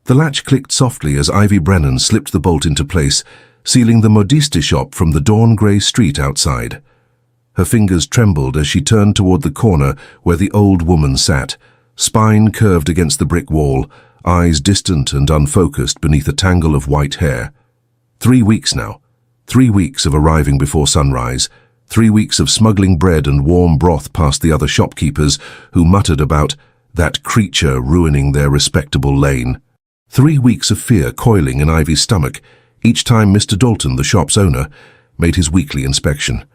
The latch clicked softly as Ivy Brennan slipped the bolt into place, sealing the Modiste shop from the dawn-grey street outside. Her fingers trembled as she turned toward the corner where the old woman sat, spine curved against the brick wall, eyes distant and unfocused beneath a tangle of white hair. 3 weeks now. 3 weeks of arriving before sunrise. 3 weeks of smuggling bread and warm broth past the other shopkeepers who muttered about that creature ruining their respectable lane. 3 weeks of fear coiling in Ivy's stomach each time Mr. Dalton, the shop's owner, made his weekly inspection.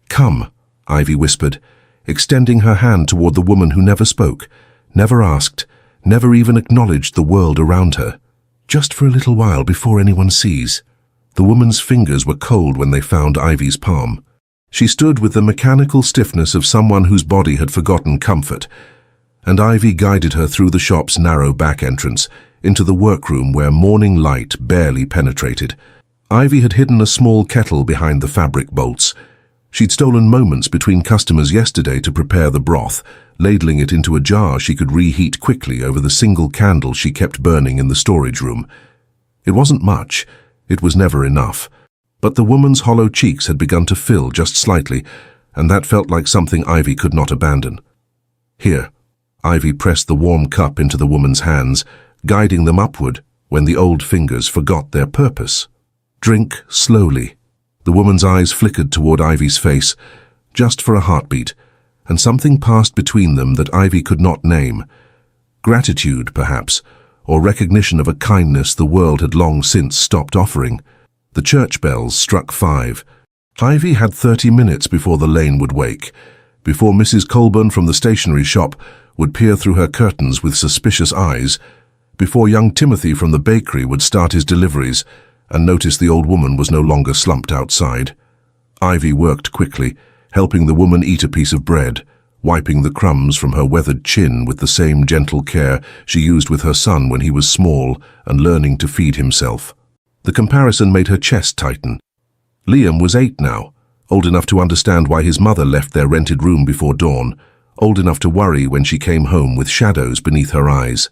"Come," Ivy whispered, extending her hand toward the woman who never spoke, never asked, never even acknowledged the world around her. "Just for a little while before anyone sees." The woman's fingers were cold when they found Ivy's palm. She stood with the mechanical stiffness of someone whose body had forgotten comfort, and Ivy guided her through the shop's narrow back entrance, into the workroom where morning light barely penetrated. Ivy had hidden a small kettle behind the fabric bolts. She'd stolen moments between customers yesterday to prepare the broth, ladling it into a jar she could reheat quickly over the single candle she kept burning in the storage room. It wasn't much, it was never enough, but the woman's hollow cheeks had begun to fill just slightly, and that felt like something Ivy could not abandon. "Here." Ivy pressed the warm cup into the woman's hands, guiding them upward when the old fingers forgot their purpose. "Drink slowly." The woman's eyes flickered toward Ivy's face, just for a heartbeat, and something passed between them that Ivy could not name. Gratitude, perhaps, or recognition of a kindness the world had long since stopped offering. The church bells struck 5. Ivy had 30 minutes before the lane would wake, before Mrs. Colburn from the stationery shop would peer through her curtains with suspicious eyes, before young Timothy from the bakery would start his deliveries and notice the old woman was no longer slumped outside. Ivy worked quickly, helping the woman eat a piece of bread, wiping the crumbs from her weathered chin with the same gentle care she used with her son when he was small and learning to feed himself. The comparison made her chest tighten. Liam was 8 now, old enough to understand why his mother left their rented room before dawn, old enough to worry when she came home with shadows beneath her eyes.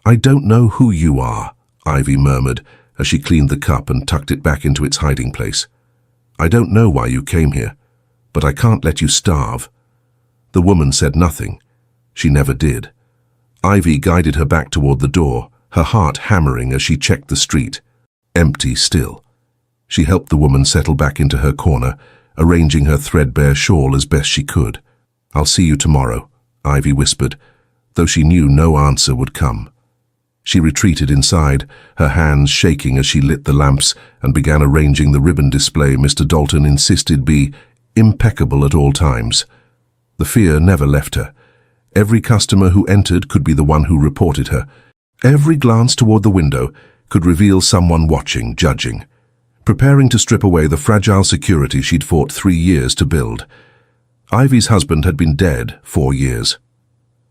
"I don't know who you are," Ivy murmured as she cleaned the cup and tucked it back into its hiding place. "I don't know why you came here, but I can't let you starve." The woman said nothing. She never did. Ivy guided her back toward the door, her heart hammering as she checked the street. Empty still. She helped the woman settle back into her corner, arranging her threadbare shawl as best she could. "I'll see you tomorrow," Ivy whispered, though she knew no answer would come. She retreated inside, her hands shaking as she lit the lamps and began arranging the ribbon display Mr. Dalton insisted be impeccable at all times. The fear never left her. Every customer who entered could be the one who reported her. Every glance toward the window could reveal someone watching, judging, preparing to strip away the fragile security she'd fought 3 years to build. Ivy's husband had been dead 4 years.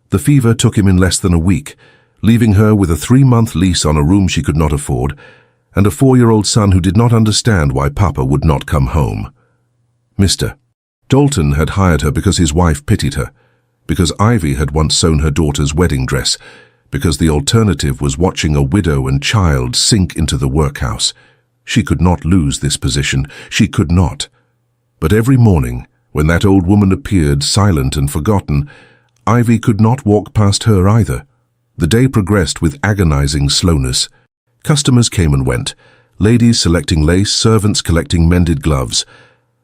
The fever took him in less than a week, leaving her with a 3-month lease on a room she could not afford, and a 4-year-old son who did not understand why Papa would not come home. Mr. Dalton had hired her because his wife pitied her, because Ivy had once sewn her daughter's wedding dress, because the alternative was watching a widow and child sink into the workhouse. She could not lose this position. She could not. But every morning, when that old woman appeared, silent and forgotten, Ivy could not walk past her either. The day progressed with agonizing slowness. Customers came and went, ladies selecting lace, servants collecting mended gloves,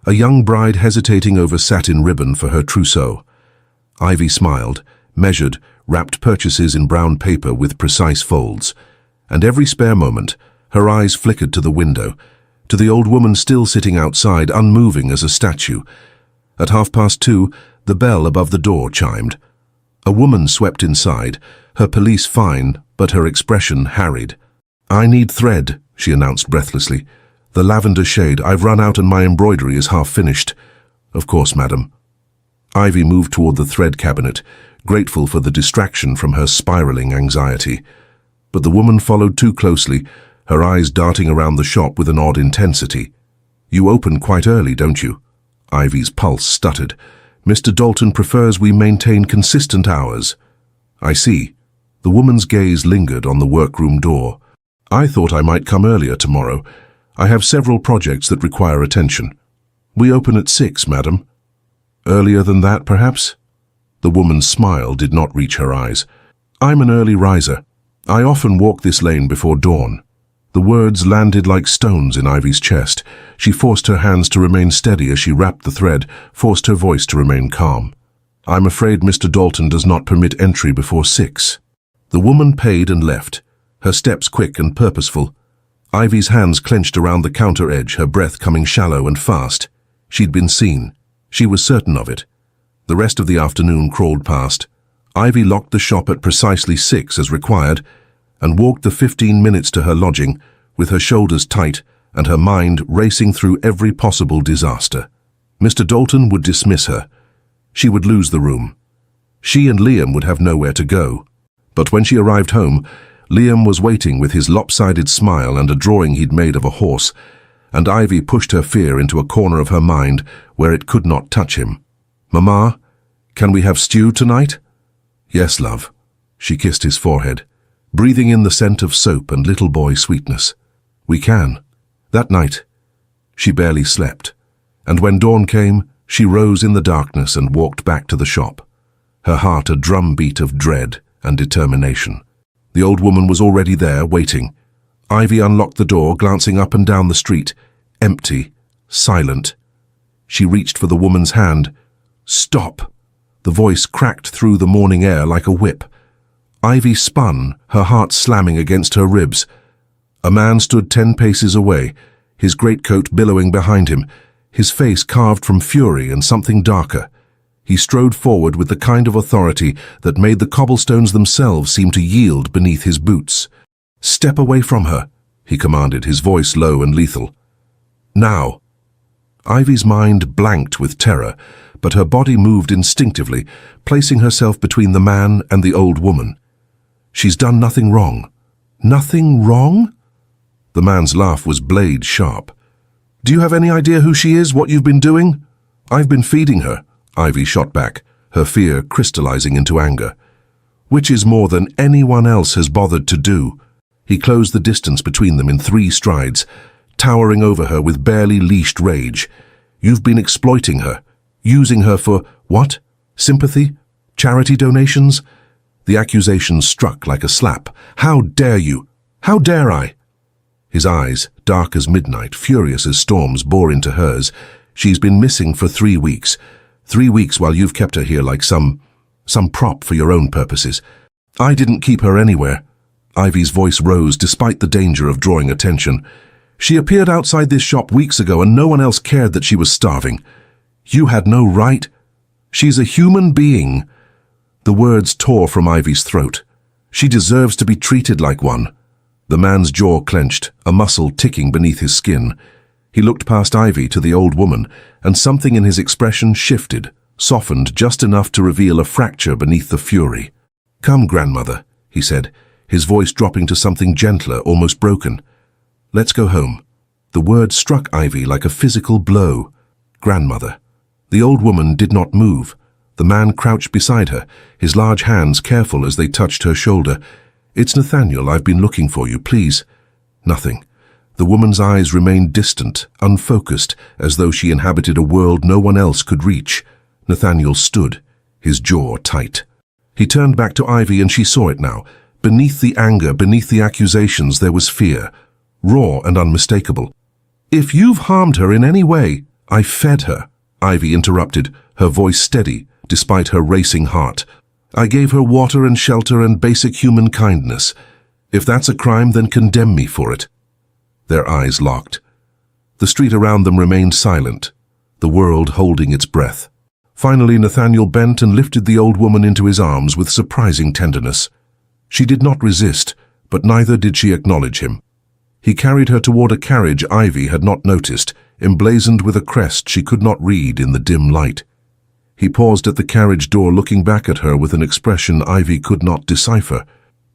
a young bride hesitating over satin ribbon for her trousseau. Ivy smiled, measured, wrapped purchases in brown paper with precise folds, and every spare moment, her eyes flickered to the window, to the old woman still sitting outside, unmoving as a statue. At 2:30, the bell above the door chimed. A woman swept inside, her pelisse fine, but her expression harried. "I need thread," she announced breathlessly. "The lavender shade. I've run out and my embroidery is half finished." "Of course, madam." Ivy moved toward the thread cabinet, grateful for the distraction from her spiraling anxiety. But the woman followed too closely, her eyes darting around the shop with an odd intensity. "You open quite early, don't you?" Ivy's pulse stuttered. "Mr. Dalton prefers we maintain consistent hours." "I see." The woman's gaze lingered on the workroom door. "I thought I might come earlier tomorrow. I have several projects that require attention." "We open at 6, madam." "Earlier than that, perhaps?" The woman's smile did not reach her eyes. "I'm an early riser. I often walk this lane before dawn." The words landed like stones in Ivy's chest. She forced her hands to remain steady as she wrapped the thread, forced her voice to remain calm. "I'm afraid Mr. Dalton does not permit entry before 6. The woman paid and left, her steps quick and purposeful. Ivy's hands clenched around the counter edge, her breath coming shallow and fast. She'd been seen. She was certain of it. The rest of the afternoon crawled past. Ivy locked the shop at precisely 6 as required, and walked the 15 minutes to her lodging, with her shoulders tight and her mind racing through every possible disaster. Mr. Dalton would dismiss her. She would lose the room. She and Liam would have nowhere to go. But when she arrived home, Liam was waiting with his lopsided smile and a drawing he'd made of a horse, and Ivy pushed her fear into a corner of her mind where it could not touch him. "Mama, can we have stew tonight?" "Yes, love." She kissed his forehead, breathing in the scent of soap and little boy sweetness. "We can." That night, she barely slept, and when dawn came, she rose in the darkness and walked back to the shop, her heart a drumbeat of dread and determination. The old woman was already there, waiting. Ivy unlocked the door, glancing up and down the street, empty, silent. She reached for the woman's hand. "Stop!" The voice cracked through the morning air like a whip. Ivy spun, her heart slamming against her ribs. A man stood 10 paces away, his greatcoat billowing behind him, his face carved from fury and something darker. He strode forward with the kind of authority that made the cobblestones themselves seem to yield beneath his boots. "Step away from her," he commanded, his voice low and lethal. "Now." Ivy's mind blanked with terror, but her body moved instinctively, placing herself between the man and the old woman. "She's done nothing wrong." "Nothing wrong?" The man's laugh was blade sharp. "Do you have any idea who she is, what you've been doing?" "I've been feeding her," Ivy shot back, her fear crystallizing into anger. "Which is more than anyone else has bothered to do." He closed the distance between them in 3 strides, towering over her with barely leashed rage. "You've been exploiting her, using her for what? Sympathy? Charity donations?" The accusation struck like a slap. "How dare you? How dare I?" His eyes, dark as midnight, furious as storms, bore into hers. "She's been missing for 3 weeks. 3 weeks while you've kept her here like some prop for your own purposes. I didn't keep her anywhere." Ivy's voice rose despite the danger of drawing attention. "She appeared outside this shop weeks ago and no one else cared that she was starving. You had no right. She's a human being." The words tore from Ivy's throat. "She deserves to be treated like one." The man's jaw clenched, a muscle ticking beneath his skin. He looked past Ivy to the old woman, and something in his expression shifted, softened just enough to reveal a fracture beneath the fury. "Come, grandmother," he said, his voice dropping to something gentler, almost broken. "Let's go home." The word struck Ivy like a physical blow. Grandmother. The old woman did not move. The man crouched beside her, his large hands careful as they touched her shoulder. "It's Nathaniel. I've been looking for you. Please." Nothing. The woman's eyes remained distant, unfocused, as though she inhabited a world no one else could reach. Nathaniel stood, his jaw tight. He turned back to Ivy and she saw it now. Beneath the anger, beneath the accusations, there was fear, raw and unmistakable. "If you've harmed her in any way—" "I fed her," Ivy interrupted, her voice steady, despite her racing heart. "I gave her water and shelter and basic human kindness. If that's a crime, then condemn me for it." Their eyes locked. The street around them remained silent, the world holding its breath. Finally, Nathaniel bent and lifted the old woman into his arms with surprising tenderness. She did not resist, but neither did she acknowledge him. He carried her toward a carriage Ivy had not noticed, emblazoned with a crest she could not read in the dim light. He paused at the carriage door, looking back at her with an expression Ivy could not decipher.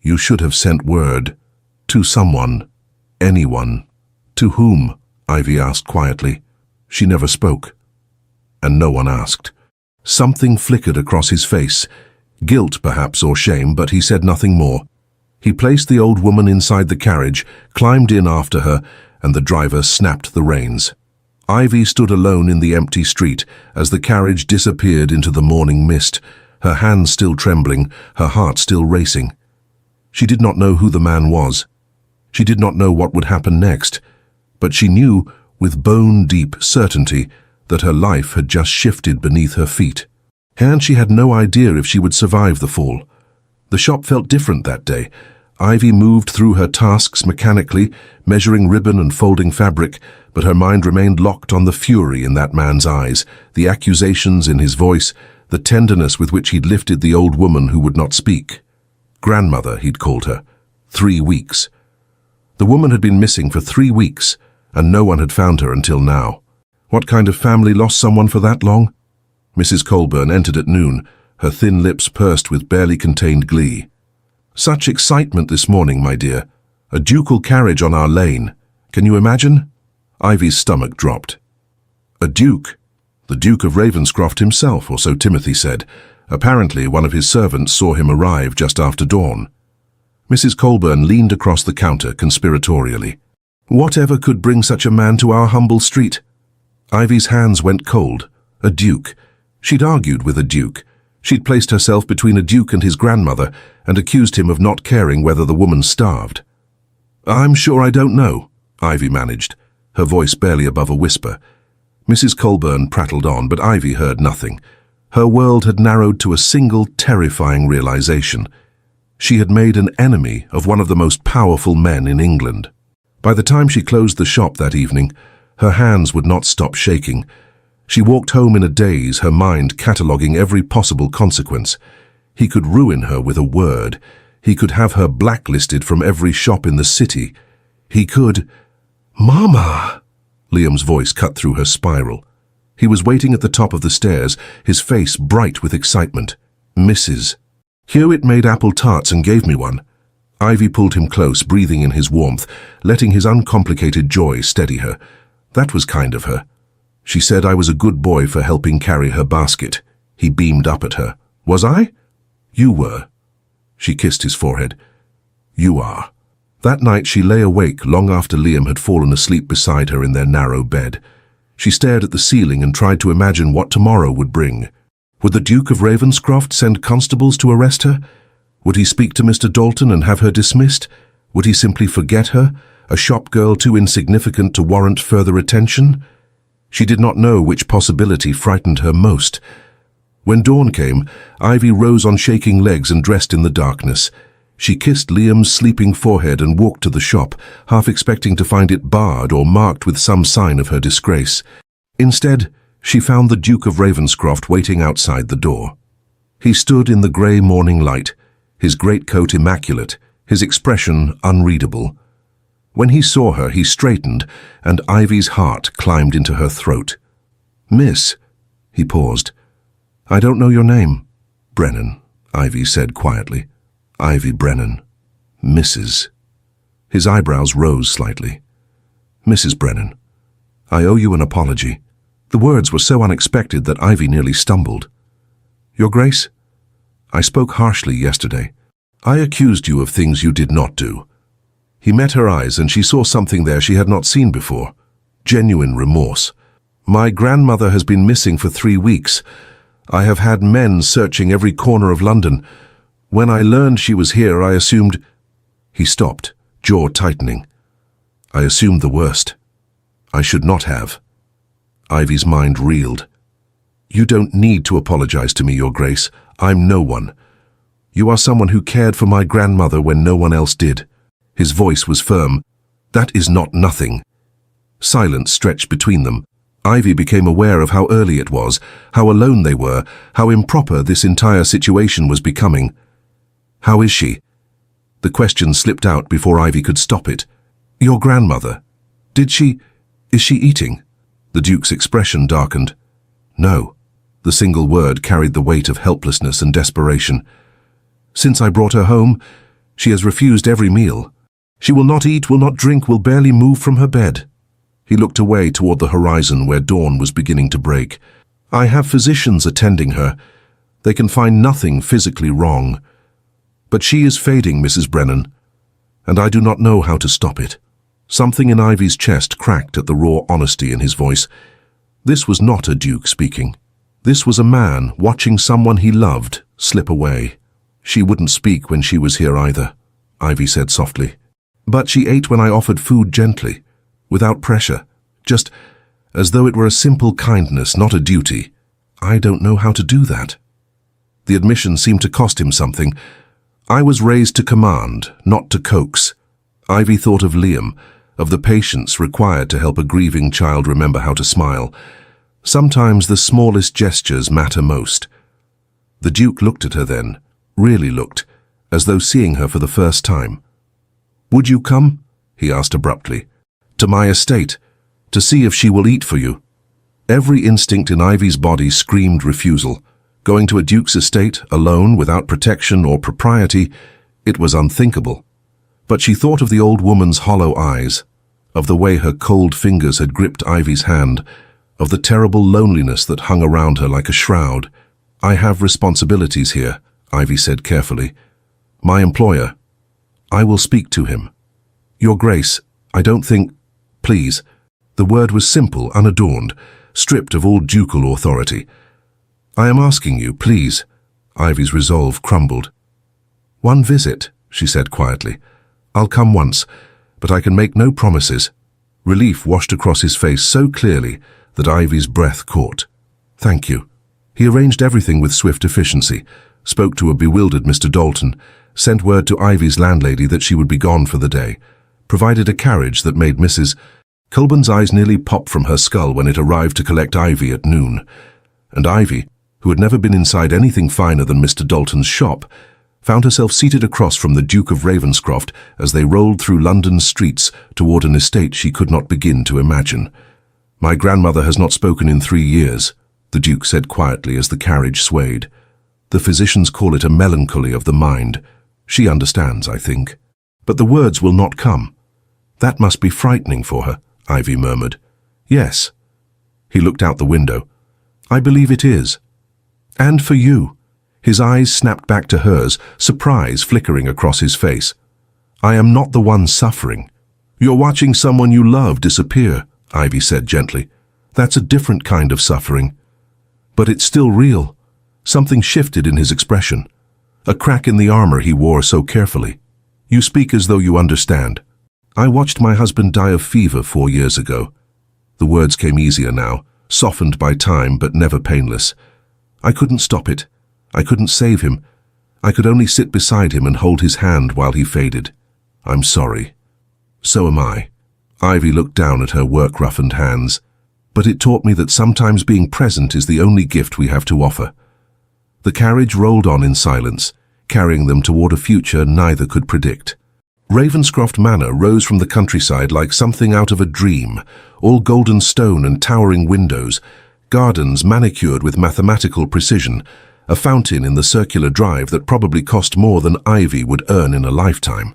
"You should have sent word. To someone. Anyone." "To whom?" Ivy asked quietly. She never spoke. And no one asked. Something flickered across his face. Guilt, perhaps, or shame, but he said nothing more. He placed the old woman inside the carriage, climbed in after her, and the driver snapped the reins. Ivy stood alone in the empty street as the carriage disappeared into the morning mist, her hands still trembling, her heart still racing. She did not know who the man was. She did not know what would happen next, but she knew with bone-deep certainty that her life had just shifted beneath her feet. And she had no idea if she would survive the fall. The shop felt different that day. Ivy moved through her tasks mechanically, measuring ribbon and folding fabric, but her mind remained locked on the fury in that man's eyes, the accusations in his voice, the tenderness with which he'd lifted the old woman who would not speak. Grandmother, he'd called her. 3 weeks. The woman had been missing for 3 weeks, and no one had found her until now. What kind of family lost someone for that long? Mrs. Colburn entered at noon, her thin lips pursed with barely contained glee. Such excitement this morning, my dear. A ducal carriage on our lane. Can you imagine? Ivy's stomach dropped. A duke? The Duke of Ravenscroft himself, or so Timothy said. Apparently, one of his servants saw him arrive just after dawn. Mrs. Colburn leaned across the counter conspiratorially. Whatever could bring such a man to our humble street? Ivy's hands went cold. A duke. She'd argued with a duke. She'd placed herself between a duke and his grandmother and accused him of not caring whether the woman starved. I'm sure I don't know, Ivy managed, her voice barely above a whisper. Mrs. Colburn prattled on, but Ivy heard nothing. Her world had narrowed to a single terrifying realization. She had made an enemy of one of the most powerful men in England. By the time she closed the shop that evening, her hands would not stop shaking. She walked home in a daze, her mind cataloguing every possible consequence. He could ruin her with a word. He could have her blacklisted from every shop in the city. He could... Mama! Liam's voice cut through her spiral. He was waiting at the top of the stairs, his face bright with excitement. Mrs. Hewitt made apple tarts and gave me one. Ivy pulled him close, breathing in his warmth, letting his uncomplicated joy steady her. That was kind of her. She said I was a good boy for helping carry her basket. He beamed up at her. Was I? You were. She kissed his forehead. You are. That night she lay awake long after Liam had fallen asleep beside her in their narrow bed. She stared at the ceiling and tried to imagine what tomorrow would bring. Would the Duke of Ravenscroft send constables to arrest her? Would he speak to Mr. Dalton and have her dismissed? Would he simply forget her, a shop girl too insignificant to warrant further attention? She did not know which possibility frightened her most. When dawn came, Ivy rose on shaking legs and dressed in the darkness. She kissed Liam's sleeping forehead and walked to the shop, half expecting to find it barred or marked with some sign of her disgrace. Instead, she found the Duke of Ravenscroft waiting outside the door. He stood in the grey morning light, his greatcoat immaculate, his expression unreadable. When he saw her, he straightened, and Ivy's heart climbed into her throat. Miss, he paused. I don't know your name. Brennan, Ivy said quietly. Ivy Brennan. Mrs. His eyebrows rose slightly. Mrs. Brennan, I owe you an apology. The words were so unexpected that Ivy nearly stumbled. Your Grace, I spoke harshly yesterday. I accused you of things you did not do. He met her eyes and she saw something there she had not seen before. Genuine remorse. My grandmother has been missing for 3 weeks. I have had men searching every corner of London. When I learned she was here, I assumed... He stopped, jaw tightening. I assumed the worst. I should not have. Ivy's mind reeled. You don't need to apologize to me, Your Grace. I'm no one. You are someone who cared for my grandmother when no one else did. His voice was firm. That is not nothing. Silence stretched between them. Ivy became aware of how early it was, how alone they were, how improper this entire situation was becoming. How is she? The question slipped out before Ivy could stop it. Your grandmother. Is she eating? The Duke's expression darkened. No. The single word carried the weight of helplessness and desperation. Since I brought her home, she has refused every meal. She will not eat, will not drink, will barely move from her bed. He looked away toward the horizon where dawn was beginning to break. I have physicians attending her. They can find nothing physically wrong. But she is fading, Mrs. Brennan, and I do not know how to stop it. Something in Ivy's chest cracked at the raw honesty in his voice. This was not a duke speaking. This was a man watching someone he loved slip away. She wouldn't speak when she was here either, Ivy said softly. But she ate when I offered food gently, without pressure, just as though it were a simple kindness, not a duty. I don't know how to do that. The admission seemed to cost him something. I was raised to command, not to coax. Ivy thought of Liam, of the patience required to help a grieving child remember how to smile. Sometimes the smallest gestures matter most. The Duke looked at her then, really looked, as though seeing her for the first time. "Would you come?" he asked abruptly. "To my estate, to see if she will eat for you." Every instinct in Ivy's body screamed refusal. Going to a duke's estate, alone, without protection or propriety, it was unthinkable. But she thought of the old woman's hollow eyes, of the way her cold fingers had gripped Ivy's hand, of the terrible loneliness that hung around her like a shroud. "I have responsibilities here," Ivy said carefully. "My employer. I will speak to him. Your Grace, I don't think... Please." The word was simple, unadorned, stripped of all ducal authority. "I am asking you, please." Ivy's resolve crumbled. "One visit," she said quietly. "I'll come once, but I can make no promises." Relief washed across his face so clearly that Ivy's breath caught. "Thank you." He arranged everything with swift efficiency, spoke to a bewildered Mr. Dalton, sent word to Ivy's landlady that she would be gone for the day, provided a carriage that made Mrs. Colburn's eyes nearly pop from her skull when it arrived to collect Ivy at noon. And Ivy, who had never been inside anything finer than Mr. Dalton's shop, found herself seated across from the Duke of Ravenscroft as they rolled through London's streets toward an estate she could not begin to imagine. "My grandmother has not spoken in 3 years," the Duke said quietly as the carriage swayed. "The physicians call it a melancholy of the mind. She understands, I think. But the words will not come." "That must be frightening for her," Ivy murmured. "Yes." He looked out the window. "I believe it is. And for you." His eyes snapped back to hers, surprise flickering across his face. "I am not the one suffering." "You're watching someone you love disappear," Ivy said gently. "That's a different kind of suffering. But it's still real." Something shifted in his expression. A crack in the armor he wore so carefully. "You speak as though you understand." "I watched my husband die of fever 4 years ago." The words came easier now, softened by time but never painless. "I couldn't stop it. I couldn't save him. I could only sit beside him and hold his hand while he faded. I'm sorry." "So am I." Ivy looked down at her work-roughened hands. "But it taught me that sometimes being present is the only gift we have to offer." The carriage rolled on in silence, carrying them toward a future neither could predict. Ravenscroft Manor rose from the countryside like something out of a dream, all golden stone and towering windows, gardens manicured with mathematical precision, a fountain in the circular drive that probably cost more than Ivy would earn in a lifetime.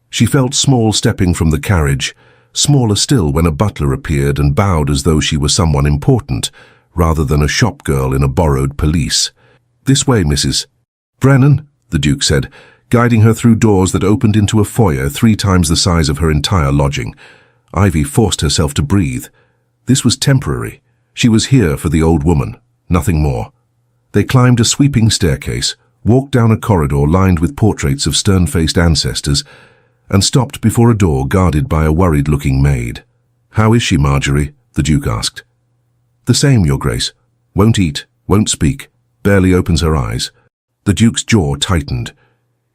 She felt small stepping from the carriage, smaller still when a butler appeared and bowed as though she were someone important, rather than a shop girl in a borrowed pelisse. "This way, Mrs. Brennan," the Duke said, guiding her through doors that opened into a foyer 3 times the size of her entire lodging. Ivy forced herself to breathe. This was temporary. She was here for the old woman, nothing more. They climbed a sweeping staircase, walked down a corridor lined with portraits of stern-faced ancestors, and stopped before a door guarded by a worried-looking maid. "How is she, Marjorie?" the Duke asked. "The same, Your Grace. Won't eat, won't speak, barely opens her eyes." The Duke's jaw tightened.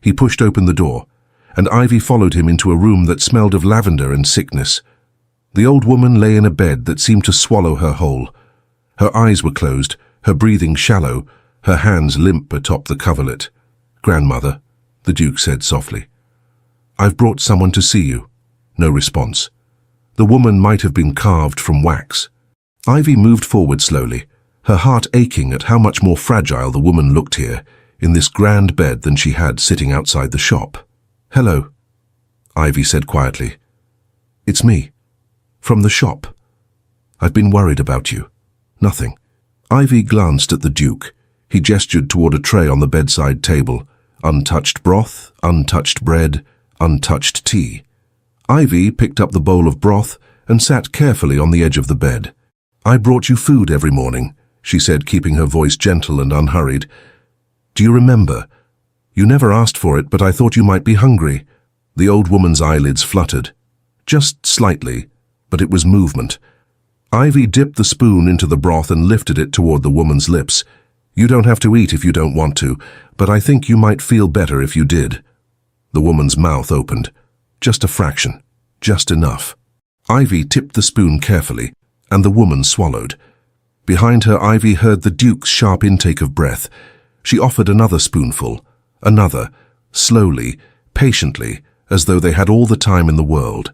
He pushed open the door, and Ivy followed him into a room that smelled of lavender and sickness. The old woman lay in a bed that seemed to swallow her whole. Her eyes were closed, her breathing shallow, her hands limp atop the coverlet. "Grandmother," the Duke said softly. "I've brought someone to see you." No response. The woman might have been carved from wax. Ivy moved forward slowly, her heart aching at how much more fragile the woman looked here, in this grand bed than she had sitting outside the shop. "Hello," Ivy said quietly. "It's me. From the shop. I've been worried about you." "Nothing." Ivy glanced at the Duke. He gestured toward a tray on the bedside table. Untouched broth, untouched bread, untouched tea. Ivy picked up the bowl of broth and sat carefully on the edge of the bed. "I brought you food every morning," she said, keeping her voice gentle and unhurried. "Do you remember? You never asked for it, but I thought you might be hungry." The old woman's eyelids fluttered. Just slightly, but it was movement. Ivy dipped the spoon into the broth and lifted it toward the woman's lips. "You don't have to eat if you don't want to, but I think you might feel better if you did." The woman's mouth opened. Just a fraction. Just enough. Ivy tipped the spoon carefully, and the woman swallowed. Behind her, Ivy heard the Duke's sharp intake of breath. She offered another spoonful. Another. Slowly, patiently, as though they had all the time in the world.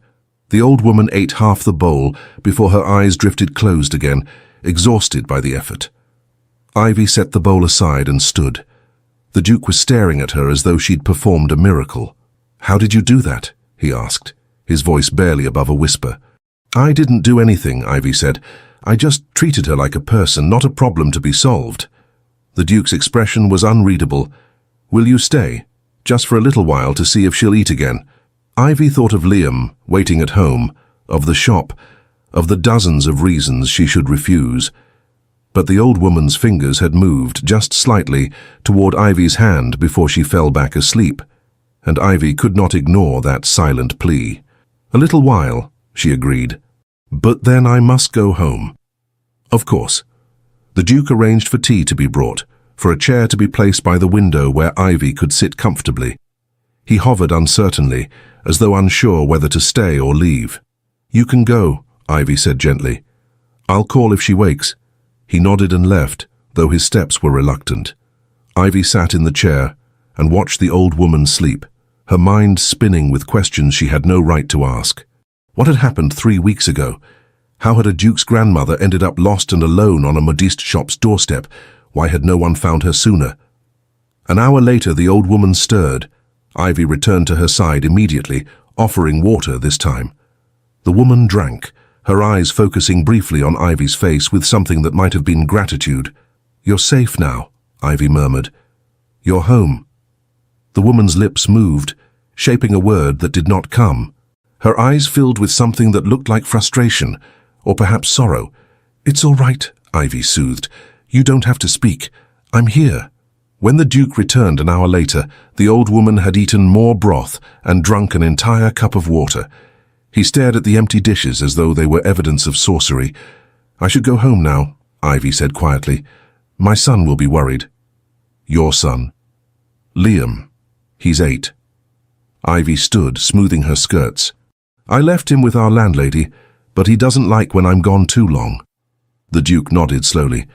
The old woman ate half the bowl before her eyes drifted closed again, exhausted by the effort. Ivy set the bowl aside and stood. The Duke was staring at her as though she'd performed a miracle. "How did you do that?" he asked, his voice barely above a whisper. "I didn't do anything," Ivy said. "I just treated her like a person, not a problem to be solved." The Duke's expression was unreadable. "Will you stay? Just for a little while to see if she'll eat again?" Ivy thought of Liam, waiting at home, of the shop, of the dozens of reasons she should refuse. But the old woman's fingers had moved just slightly toward Ivy's hand before she fell back asleep, and Ivy could not ignore that silent plea. "A little while," she agreed. "But then I must go home." Of course. The Duke arranged for tea to be brought, for a chair to be placed by the window where Ivy could sit comfortably. He hovered uncertainly, as though unsure whether to stay or leave. "You can go," Ivy said gently. "I'll call if she wakes." He nodded and left, though his steps were reluctant. Ivy sat in the chair and watched the old woman sleep, her mind spinning with questions she had no right to ask. What had happened 3 weeks ago? How had a Duke's grandmother ended up lost and alone on a modiste shop's doorstep? Why had no one found her sooner? An hour later, the old woman stirred. Ivy returned to her side immediately, offering water this time. The woman drank, her eyes focusing briefly on Ivy's face with something that might have been gratitude. "You're safe now," Ivy murmured. "You're home." The woman's lips moved, shaping a word that did not come. Her eyes filled with something that looked like frustration, or perhaps sorrow. "It's all right," Ivy soothed. "You don't have to speak. I'm here." When the Duke returned an hour later, the old woman had eaten more broth and drunk an entire cup of water. He stared at the empty dishes as though they were evidence of sorcery. "I should go home now," Ivy said quietly. "My son will be worried." "Your son?" "Liam. He's 8. Ivy stood, smoothing her skirts. "I left him with our landlady, but he doesn't like when I'm gone too long." The Duke nodded slowly.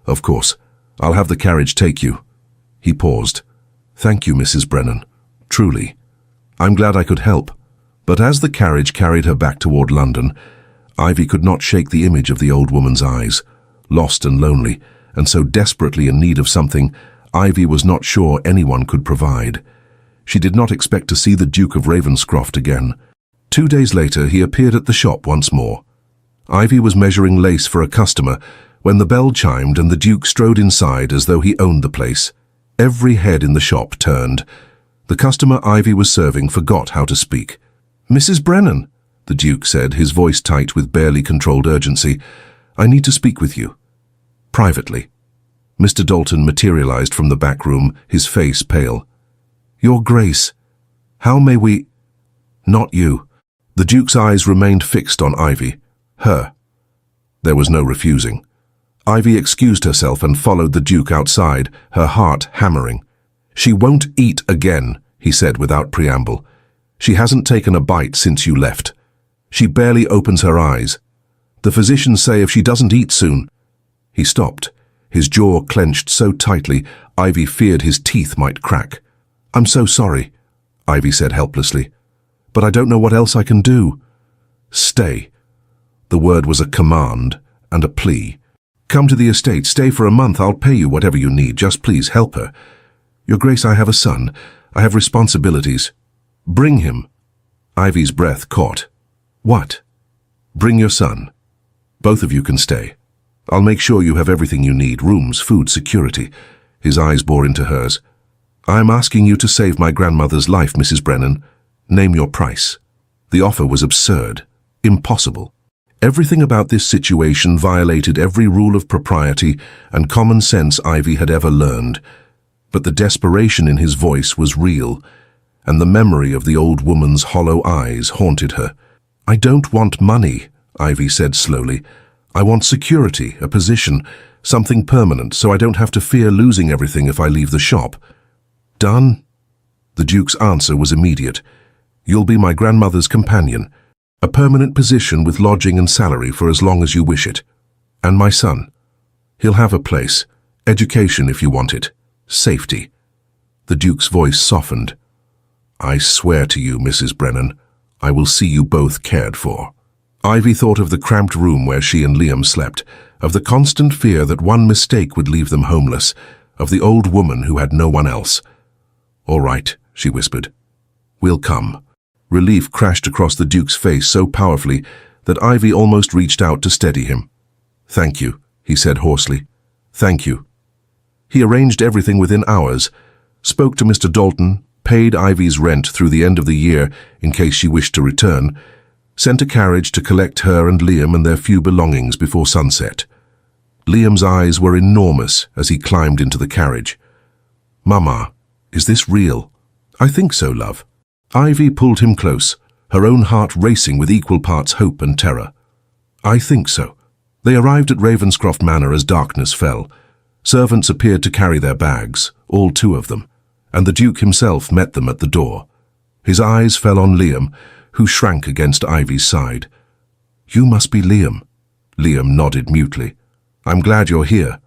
"Of course. I'll have the carriage take you." He paused. "Thank you, Mrs. Brennan. Truly. I'm glad I could help." But as the carriage carried her back toward London, Ivy could not shake the image of the old woman's eyes, lost and lonely, and so desperately in need of something Ivy was not sure anyone could provide. She did not expect to see the Duke of Ravenscroft again. 2 days later, he appeared at the shop once more. Ivy was measuring lace for a customer when the bell chimed and the Duke strode inside as though he owned the place. Every head in the shop turned. The customer Ivy was serving forgot how to speak. "Mrs. Brennan," the Duke said, his voice tight with barely controlled urgency, "I need to speak with you. Privately." Mr. Dalton materialized from the back room, his face pale. "Your Grace, how may we—" "Not you." The Duke's eyes remained fixed on Ivy. Her. There was no refusing. Ivy excused herself and followed the Duke outside, her heart hammering. "She won't eat again," he said without preamble. "She hasn't taken a bite since you left. She barely opens her eyes. The physicians say if she doesn't eat soon—" He stopped, his jaw clenched so tightly Ivy feared his teeth might crack. "I'm so sorry," Ivy said helplessly, "but I don't know what else I can do." "Stay." The word was a command and a plea. "Come to the estate, stay for a month, I'll pay you whatever you need, just please help her. Your Grace, I have a son. I have responsibilities." "Bring him." Ivy's breath caught. "What?" "Bring your son. Both of you can stay. I'll make sure you have everything you need, rooms, food, security. His eyes bore into hers. "I am asking you to save my grandmother's life, Mrs. Brennan. Name your price." The offer was absurd, impossible. Everything about this situation violated every rule of propriety and common sense Ivy had ever learned. But the desperation in his voice was real, and the memory of the old woman's hollow eyes haunted her. "I don't want money," Ivy said slowly. "I want security, a position, something permanent, so I don't have to fear losing everything if I leave the shop." "Done?" The Duke's answer was immediate. "You'll be my grandmother's companion. A permanent position with lodging and salary for as long as you wish it. And my son. He'll have a place, education if you want it, safety." The Duke's voice softened. "I swear to you, Mrs. Brennan, I will see you both cared for." Ivy thought of the cramped room where she and Liam slept, of the constant fear that one mistake would leave them homeless, of the old woman who had no one else. "All right," she whispered. "We'll come." Relief crashed across the Duke's face so powerfully that Ivy almost reached out to steady him. "Thank you," he said hoarsely. "Thank you." He arranged everything within hours, spoke to Mr. Dalton, paid Ivy's rent through the end of the year in case she wished to return, sent a carriage to collect her and Liam and their few belongings before sunset. Liam's eyes were enormous as he climbed into the carriage. "Mama, is this real?" "I think so, love." Ivy pulled him close, her own heart racing with equal parts hope and terror. "I think so." They arrived at Ravenscroft Manor as darkness fell. Servants appeared to carry their bags, all 2 of them, and the Duke himself met them at the door. His eyes fell on Liam, who shrank against Ivy's side. "You must be Liam." Liam nodded mutely. "I'm glad you're here."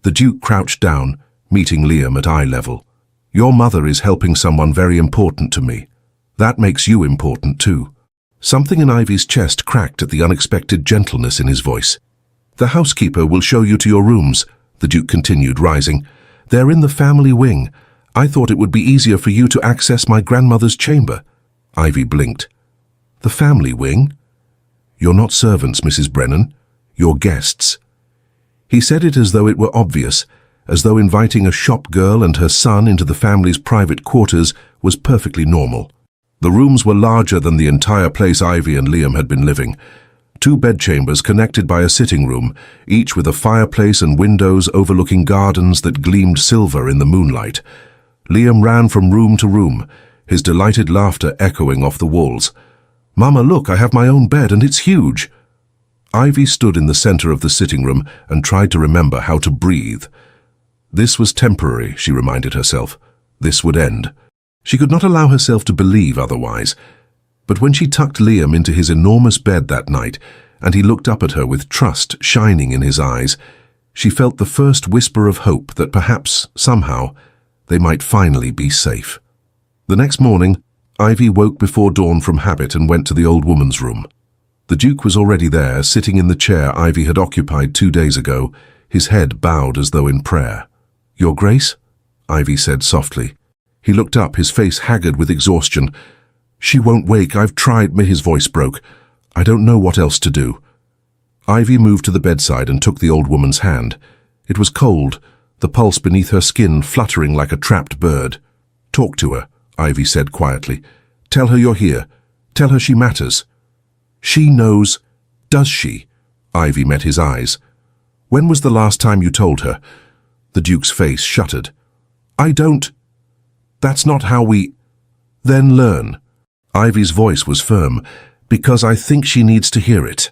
The Duke crouched down, meeting Liam at eye level. "Your mother is helping someone very important to me. That makes you important too." Something in Ivy's chest cracked at the unexpected gentleness in his voice. "The housekeeper will show you to your rooms," the Duke continued, rising. "They're in the family wing. I thought it would be easier for you to access my grandmother's chamber." Ivy blinked. "The family wing?" "You're not servants, Mrs. Brennan. You're guests." He said it as though it were obvious, as though inviting a shop girl and her son into the family's private quarters was perfectly normal. The rooms were larger than the entire place Ivy and Liam had been living. 2 bedchambers connected by a sitting room, each with a fireplace and windows overlooking gardens that gleamed silver in the moonlight. Liam ran from room to room, his delighted laughter echoing off the walls. "Mama, look, I have my own bed and it's huge." Ivy stood in the center of the sitting room and tried to remember how to breathe. This was temporary, she reminded herself. This would end. She could not allow herself to believe otherwise. But when she tucked Liam into his enormous bed that night, and he looked up at her with trust shining in his eyes, she felt the first whisper of hope that perhaps, somehow, they might finally be safe. The next morning, Ivy woke before dawn from habit and went to the old woman's room. The Duke was already there, sitting in the chair Ivy had occupied 2 days ago, his head bowed as though in prayer. "Your Grace?" Ivy said softly. He looked up, his face haggard with exhaustion. "She won't wake. I've tried," his voice broke. "I don't know what else to do." Ivy moved to the bedside and took the old woman's hand. It was cold, the pulse beneath her skin fluttering like a trapped bird. "Talk to her," Ivy said quietly. "Tell her you're here. Tell her she matters." "She knows." "Does she?" Ivy met his eyes. "When was the last time you told her?" The Duke's face shuttered. "I don't. That's not how we—" "Then learn." Ivy's voice was firm. "Because I think she needs to hear it."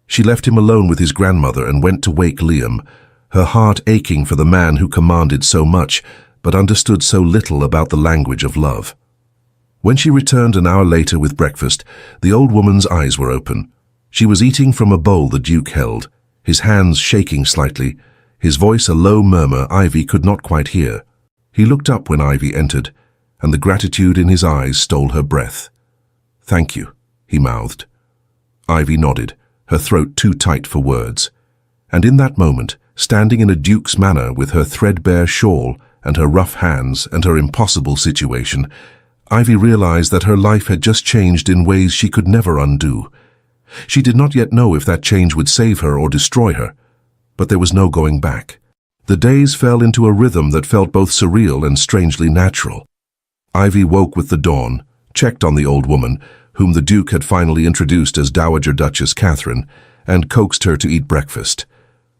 She left him alone with his grandmother and went to wake Liam, her heart aching for the man who commanded so much, but understood so little about the language of love. When she returned an hour later with breakfast, the old woman's eyes were open. She was eating from a bowl the Duke held, his hands shaking slightly, his voice a low murmur Ivy could not quite hear. He looked up when Ivy entered, and the gratitude in his eyes stole her breath. "Thank you," he mouthed. Ivy nodded, her throat too tight for words. And in that moment, standing in a Duke's manor with her threadbare shawl and her rough hands and her impossible situation, Ivy realized that her life had just changed in ways she could never undo. She did not yet know if that change would save her or destroy her, but there was no going back. The days fell into a rhythm that felt both surreal and strangely natural. Ivy woke with the dawn, checked on the old woman, whom the Duke had finally introduced as Dowager Duchess Catherine, and coaxed her to eat breakfast.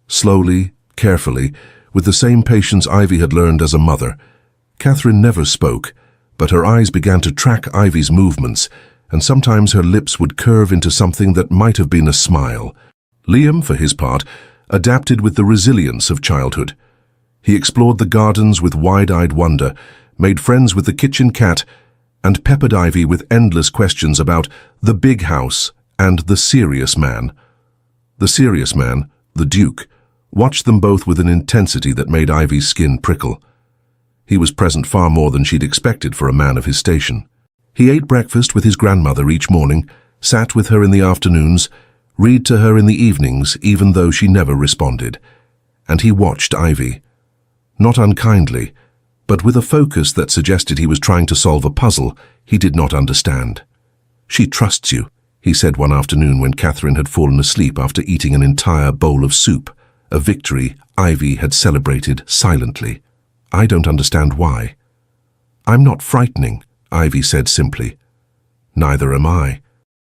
Slowly, carefully, with the same patience Ivy had learned as a mother, Catherine never spoke, but her eyes began to track Ivy's movements, and sometimes her lips would curve into something that might have been a smile. Liam, for his part, adapted with the resilience of childhood. He explored the gardens with wide-eyed wonder, made friends with the kitchen cat, and peppered Ivy with endless questions about the big house and the serious man. The serious man, the Duke, watched them both with an intensity that made Ivy's skin prickle. He was present far more than she'd expected for a man of his station. He ate breakfast with his grandmother each morning, sat with her in the afternoons, read to her in the evenings even though she never responded. And he watched Ivy. Not unkindly, but with a focus that suggested he was trying to solve a puzzle he did not understand. "She trusts you," he said one afternoon when Catherine had fallen asleep after eating an entire bowl of soup, a victory Ivy had celebrated silently. "I don't understand why." "I'm not frightening," Ivy said simply. "Neither am I."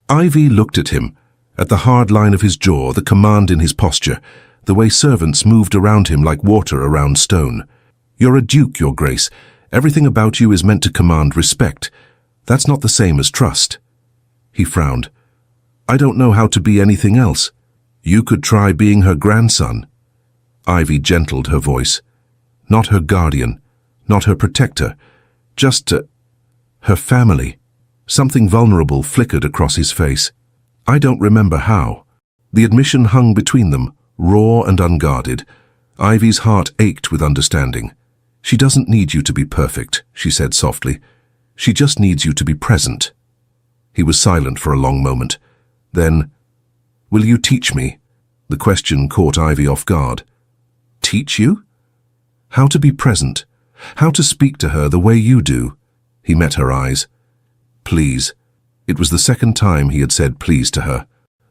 Ivy looked at him, at the hard line of his jaw, the command in his posture, the way servants moved around him like water around stone. "You're a duke, Your Grace. Everything about you is meant to command respect. That's not the same as trust." He frowned. "I don't know how to be anything else. You could try being her grandson." Ivy gentled her voice. "Not her guardian, not her protector, just her family." Something vulnerable flickered across his face. "I don't remember how." The admission hung between them, raw and unguarded. Ivy's heart ached with understanding. "She doesn't need you to be perfect," she said softly. "She just needs you to be present." He was silent for a long moment. Then, "Will you teach me?" The question caught Ivy off guard. "Teach you?" "How to be present. How to speak to her the way you do." He met her eyes. "Please." It was the second time he had said please to her.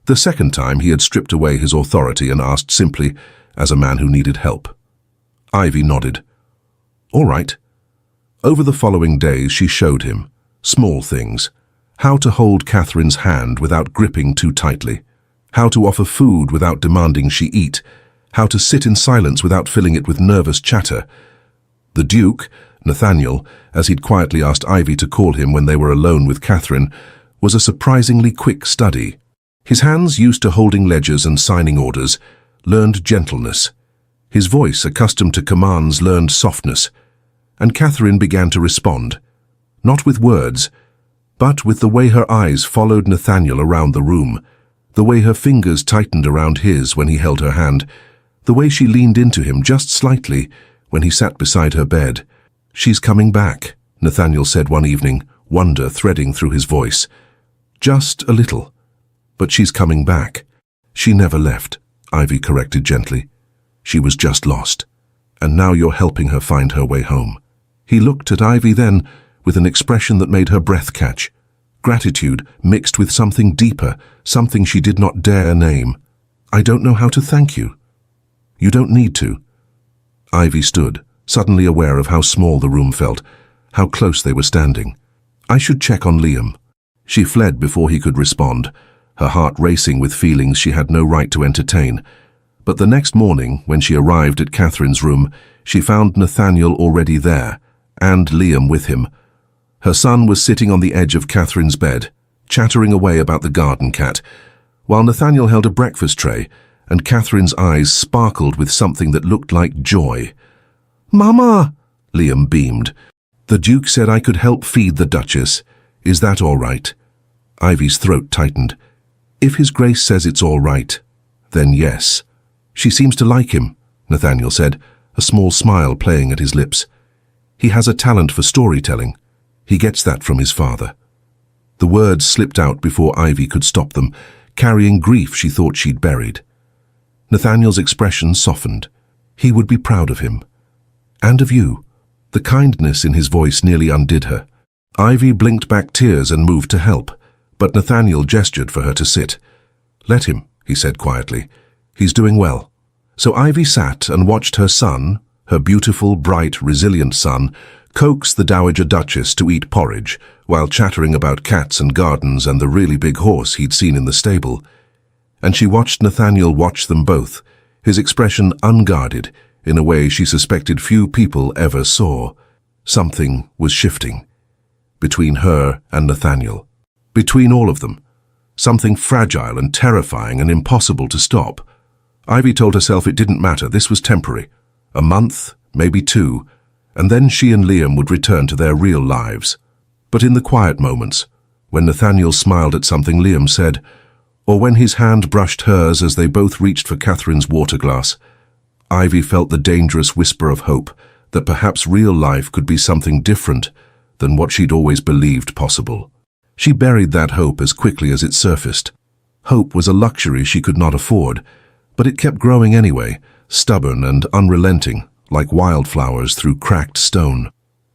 The second time he had stripped away his authority and asked simply, as a man who needed help. Ivy nodded. "All right." Over the following days she showed him, small things, how to hold Catherine's hand without gripping too tightly, how to offer food without demanding she eat, how to sit in silence without filling it with nervous chatter. The Duke, Nathaniel, as he'd quietly asked Ivy to call him when they were alone with Catherine, was a surprisingly quick study. His hands, used to holding ledgers and signing orders, learned gentleness. His voice, accustomed to commands, learned softness. And Catherine began to respond, not with words, but with the way her eyes followed Nathaniel around the room, the way her fingers tightened around his when he held her hand, the way she leaned into him just slightly when he sat beside her bed. "She's coming back," Nathaniel said one evening, wonder threading through his voice. "Just a little. But she's coming back." "She never left," Ivy corrected gently. "She was just lost. And now you're helping her find her way home." He looked at Ivy then with an expression that made her breath catch. Gratitude mixed with something deeper, something she did not dare name. "I don't know how to thank you." "You don't need to." Ivy stood, suddenly aware of how small the room felt, how close they were standing. "I should check on Liam." She fled before he could respond, her heart racing with feelings she had no right to entertain. But the next morning, when she arrived at Catherine's room, she found Nathaniel already there, and Liam with him. Her son was sitting on the edge of Catherine's bed, chattering away about the garden cat, while Nathaniel held a breakfast tray, and Catherine's eyes sparkled with something that looked like joy. "Mama!" Liam beamed. "The Duke said I could help feed the Duchess. Is that all right?" Ivy's throat tightened. "If His Grace says it's all right, then yes." "She seems to like him," Nathaniel said, a small smile playing at his lips. "He has a talent for storytelling. He gets that from his father." The words slipped out before Ivy could stop them, carrying grief she thought she'd buried. Nathaniel's expression softened. He would be proud of him. "And of you." The kindness in his voice nearly undid her. Ivy blinked back tears and moved to help, but Nathaniel gestured for her to sit. "Let him," he said quietly. "He's doing well." So Ivy sat and watched her son, Her beautiful, bright, resilient son coaxed the Dowager Duchess to eat porridge while chattering about cats and gardens and the really big horse he'd seen in the stable. And she watched Nathaniel watch them both, his expression unguarded in a way she suspected few people ever saw. Something was shifting. Between her and Nathaniel. Between all of them. Something fragile and terrifying and impossible to stop. Ivy told herself it didn't matter, this was temporary. A month, maybe 2, and then she and Liam would return to their real lives. But in the quiet moments, when Nathaniel smiled at something Liam said, or when his hand brushed hers as they both reached for Catherine's water glass, Ivy felt the dangerous whisper of hope that perhaps real life could be something different than what she'd always believed possible. She buried that hope as quickly as it surfaced. Hope was a luxury she could not afford, but it kept growing anyway, stubborn and unrelenting, like wildflowers through cracked stone.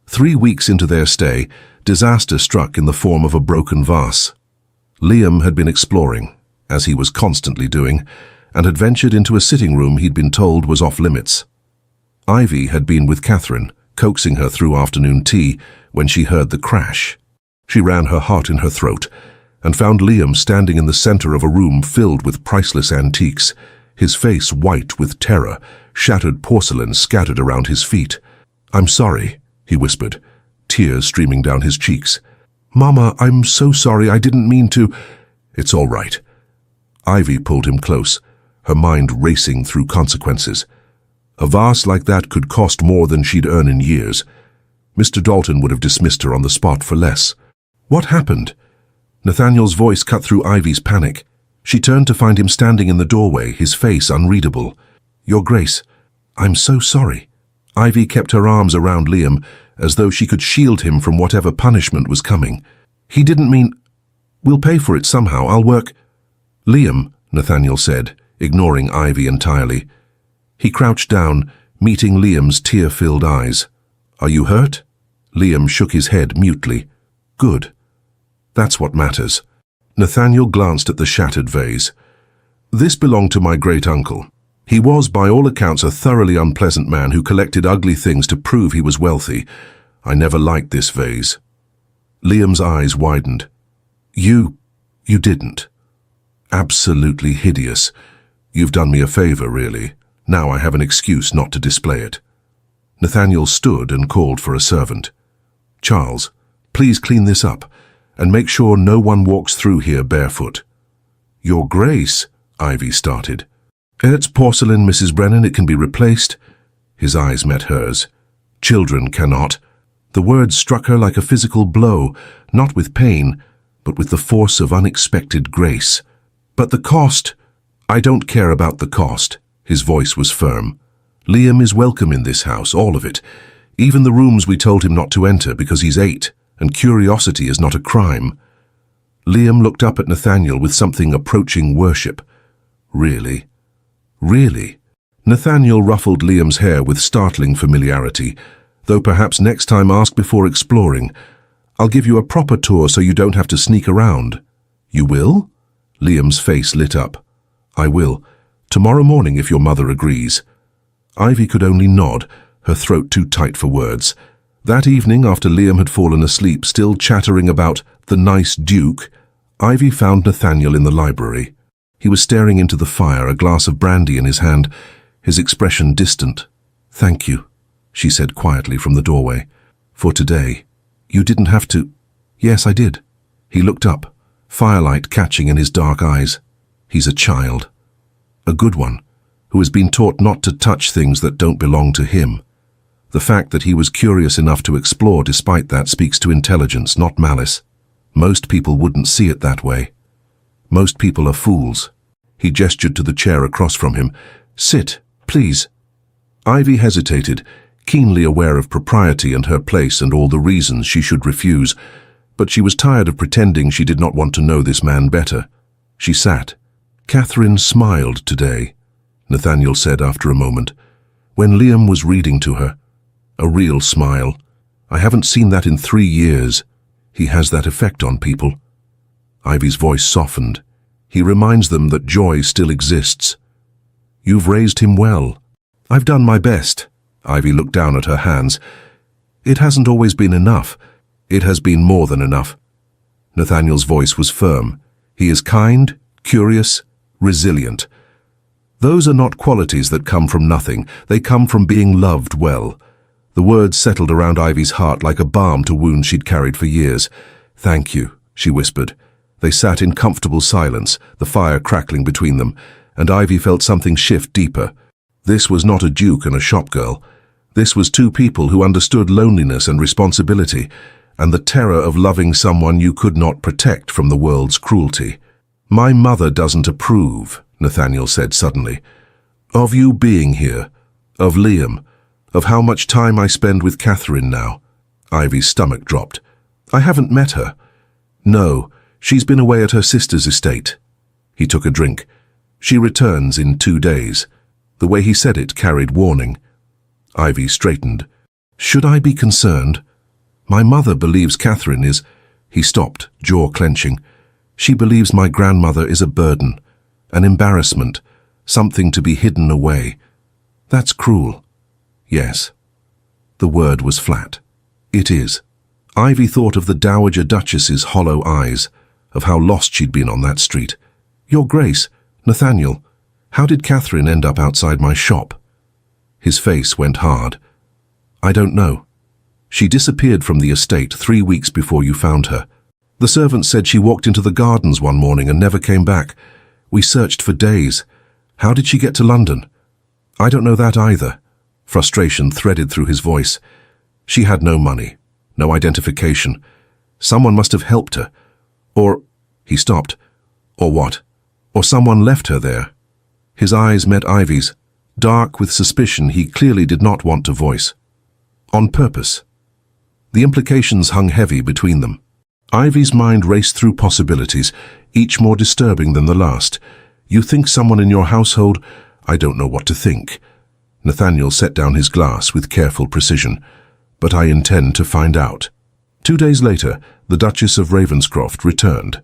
3 weeks into their stay, disaster struck in the form of a broken vase. Liam had been exploring, as he was constantly doing, and had ventured into a sitting room he'd been told was off limits. Ivy had been with Catherine, coaxing her through afternoon tea, when she heard the crash. She ran her heart in her throat, and found Liam standing in the center of a room filled with priceless antiques, his face white with terror, shattered porcelain scattered around his feet. "I'm sorry," he whispered, tears streaming down his cheeks. "Mama, I'm so sorry, I didn't mean to—" "It's all right." Ivy pulled him close, her mind racing through consequences. A vase like that could cost more than she'd earn in years. Mr. Dalton would have dismissed her on the spot for less. "What happened?" Nathaniel's voice cut through Ivy's panic. She turned to find him standing in the doorway, his face unreadable. "Your Grace, I'm so sorry." Ivy kept her arms around Liam, as though she could shield him from whatever punishment was coming. "He didn't mean—" "We'll pay for it somehow, I'll work—" "Liam," Nathaniel said, ignoring Ivy entirely. He crouched down, meeting Liam's tear-filled eyes. "Are you hurt?" Liam shook his head mutely. "Good. That's what matters." Nathaniel glanced at the shattered vase. "This belonged to my great-uncle. He was, by all accounts, a thoroughly unpleasant man who collected ugly things to prove he was wealthy. I never liked this vase." Liam's eyes widened. You didn't." "Absolutely hideous. You've done me a favor, really. Now I have an excuse not to display it." Nathaniel stood and called for a servant. "Charles, please clean this up, and make sure no one walks through here barefoot." "Your Grace," Ivy started. "It's porcelain, Mrs. Brennan. It can be replaced." His eyes met hers. "Children cannot." The words struck her like a physical blow, not with pain, but with the force of unexpected grace. "But the cost—" "I don't care about the cost." His voice was firm. "Liam is welcome in this house, all of it. Even the rooms we told him not to enter because he's 8, and curiosity is not a crime." Liam looked up at Nathaniel with something approaching worship. "Really? Really?" Nathaniel ruffled Liam's hair with startling familiarity, though perhaps next time ask before exploring. "I'll give you a proper tour so you don't have to sneak around." "You will?" Liam's face lit up. "I will. Tomorrow morning, if your mother agrees." Ivy could only nod, her throat too tight for words. That evening, after Liam had fallen asleep, still chattering about the nice Duke, Ivy found Nathaniel in the library. He was staring into the fire, a glass of brandy in his hand, his expression distant. "Thank you," she said quietly from the doorway. "For today. You didn't have to—" "Yes, I did." He looked up, firelight catching in his dark eyes. "He's a child. A good one, who has been taught not to touch things that don't belong to him. The fact that he was curious enough to explore despite that speaks to intelligence, not malice. Most people wouldn't see it that way. Most people are fools." He gestured to the chair across from him. "Sit, please." Ivy hesitated, keenly aware of propriety and her place and all the reasons she should refuse, but she was tired of pretending she did not want to know this man better. She sat. "Catherine smiled today," Nathaniel said after a moment, "when Liam was reading to her. A real smile. I haven't seen that in 3 years. He has that effect on people." Ivy's voice softened. "He reminds them that joy still exists. You've raised him well." "I've done my best," Ivy looked down at her hands. It hasn't always been enough. It has been more than enough. Nathaniel's voice was firm. He is kind, curious, resilient. Those are not qualities that come from nothing. They come from being loved well. The words settled around Ivy's heart like a balm to wounds she'd carried for years. "Thank you," she whispered. They sat in comfortable silence, the fire crackling between them, and Ivy felt something shift deeper. This was not a duke and a shopgirl. This was two people who understood loneliness and responsibility, and the terror of loving someone you could not protect from the world's cruelty. "My mother doesn't approve," Nathaniel said suddenly, "of you being here, of Liam, of how much time I spend with Catherine now." Ivy's stomach dropped. "I haven't met her." "No, she's been away at her sister's estate." He took a drink. "She returns in 2 days." The way he said it carried warning. Ivy straightened. "Should I be concerned? My mother believes Catherine is—" He stopped, jaw clenching. "She believes my grandmother is a burden, an embarrassment, something to be hidden away. That's cruel." "Yes." The word was flat. "It is." Ivy thought of the Dowager Duchess's hollow eyes, of how lost she'd been on that street. "Your Grace, Nathaniel, how did Catherine end up outside my shop?" His face went hard. "I don't know. She disappeared from the estate 3 weeks before you found her. The servant said she walked into the gardens one morning and never came back. We searched for days. How did she get to London?" "I don't know that either." Frustration threaded through his voice. "She had no money, no identification. Someone must have helped her. Or—" He stopped. "Or what? Or someone left her there." His eyes met Ivy's, dark with suspicion he clearly did not want to voice. On purpose. The implications hung heavy between them. Ivy's mind raced through possibilities, each more disturbing than the last. "You think someone in your household—" "I don't know what to think." Nathaniel set down his glass with careful precision. "But I intend to find out." 2 days later, the Duchess of Ravenscroft returned.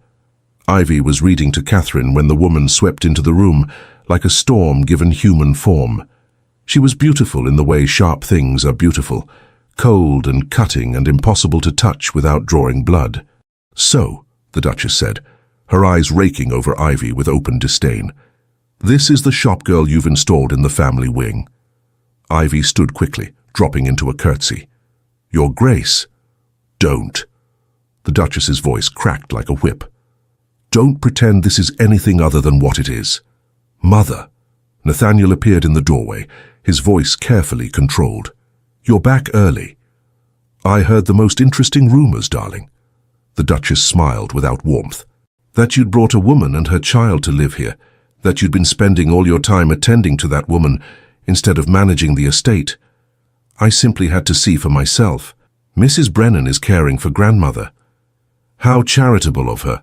Ivy was reading to Catherine when the woman swept into the room, like a storm given human form. She was beautiful in the way sharp things are beautiful, cold and cutting and impossible to touch without drawing blood. "So," the Duchess said, her eyes raking over Ivy with open disdain, "this is the shopgirl you've installed in the family wing." Ivy stood quickly, dropping into a curtsy. "Your Grace." "Don't." The Duchess's voice cracked like a whip. "Don't pretend this is anything other than what it is. Mother." Nathaniel appeared in the doorway, his voice carefully controlled. "You're back early." "I heard the most interesting rumors, darling." The Duchess smiled without warmth. "That you'd brought a woman and her child to live here, that you'd been spending all your time attending to that woman instead of managing the estate. I simply had to see for myself. Mrs. Brennan is caring for grandmother." "How charitable of her."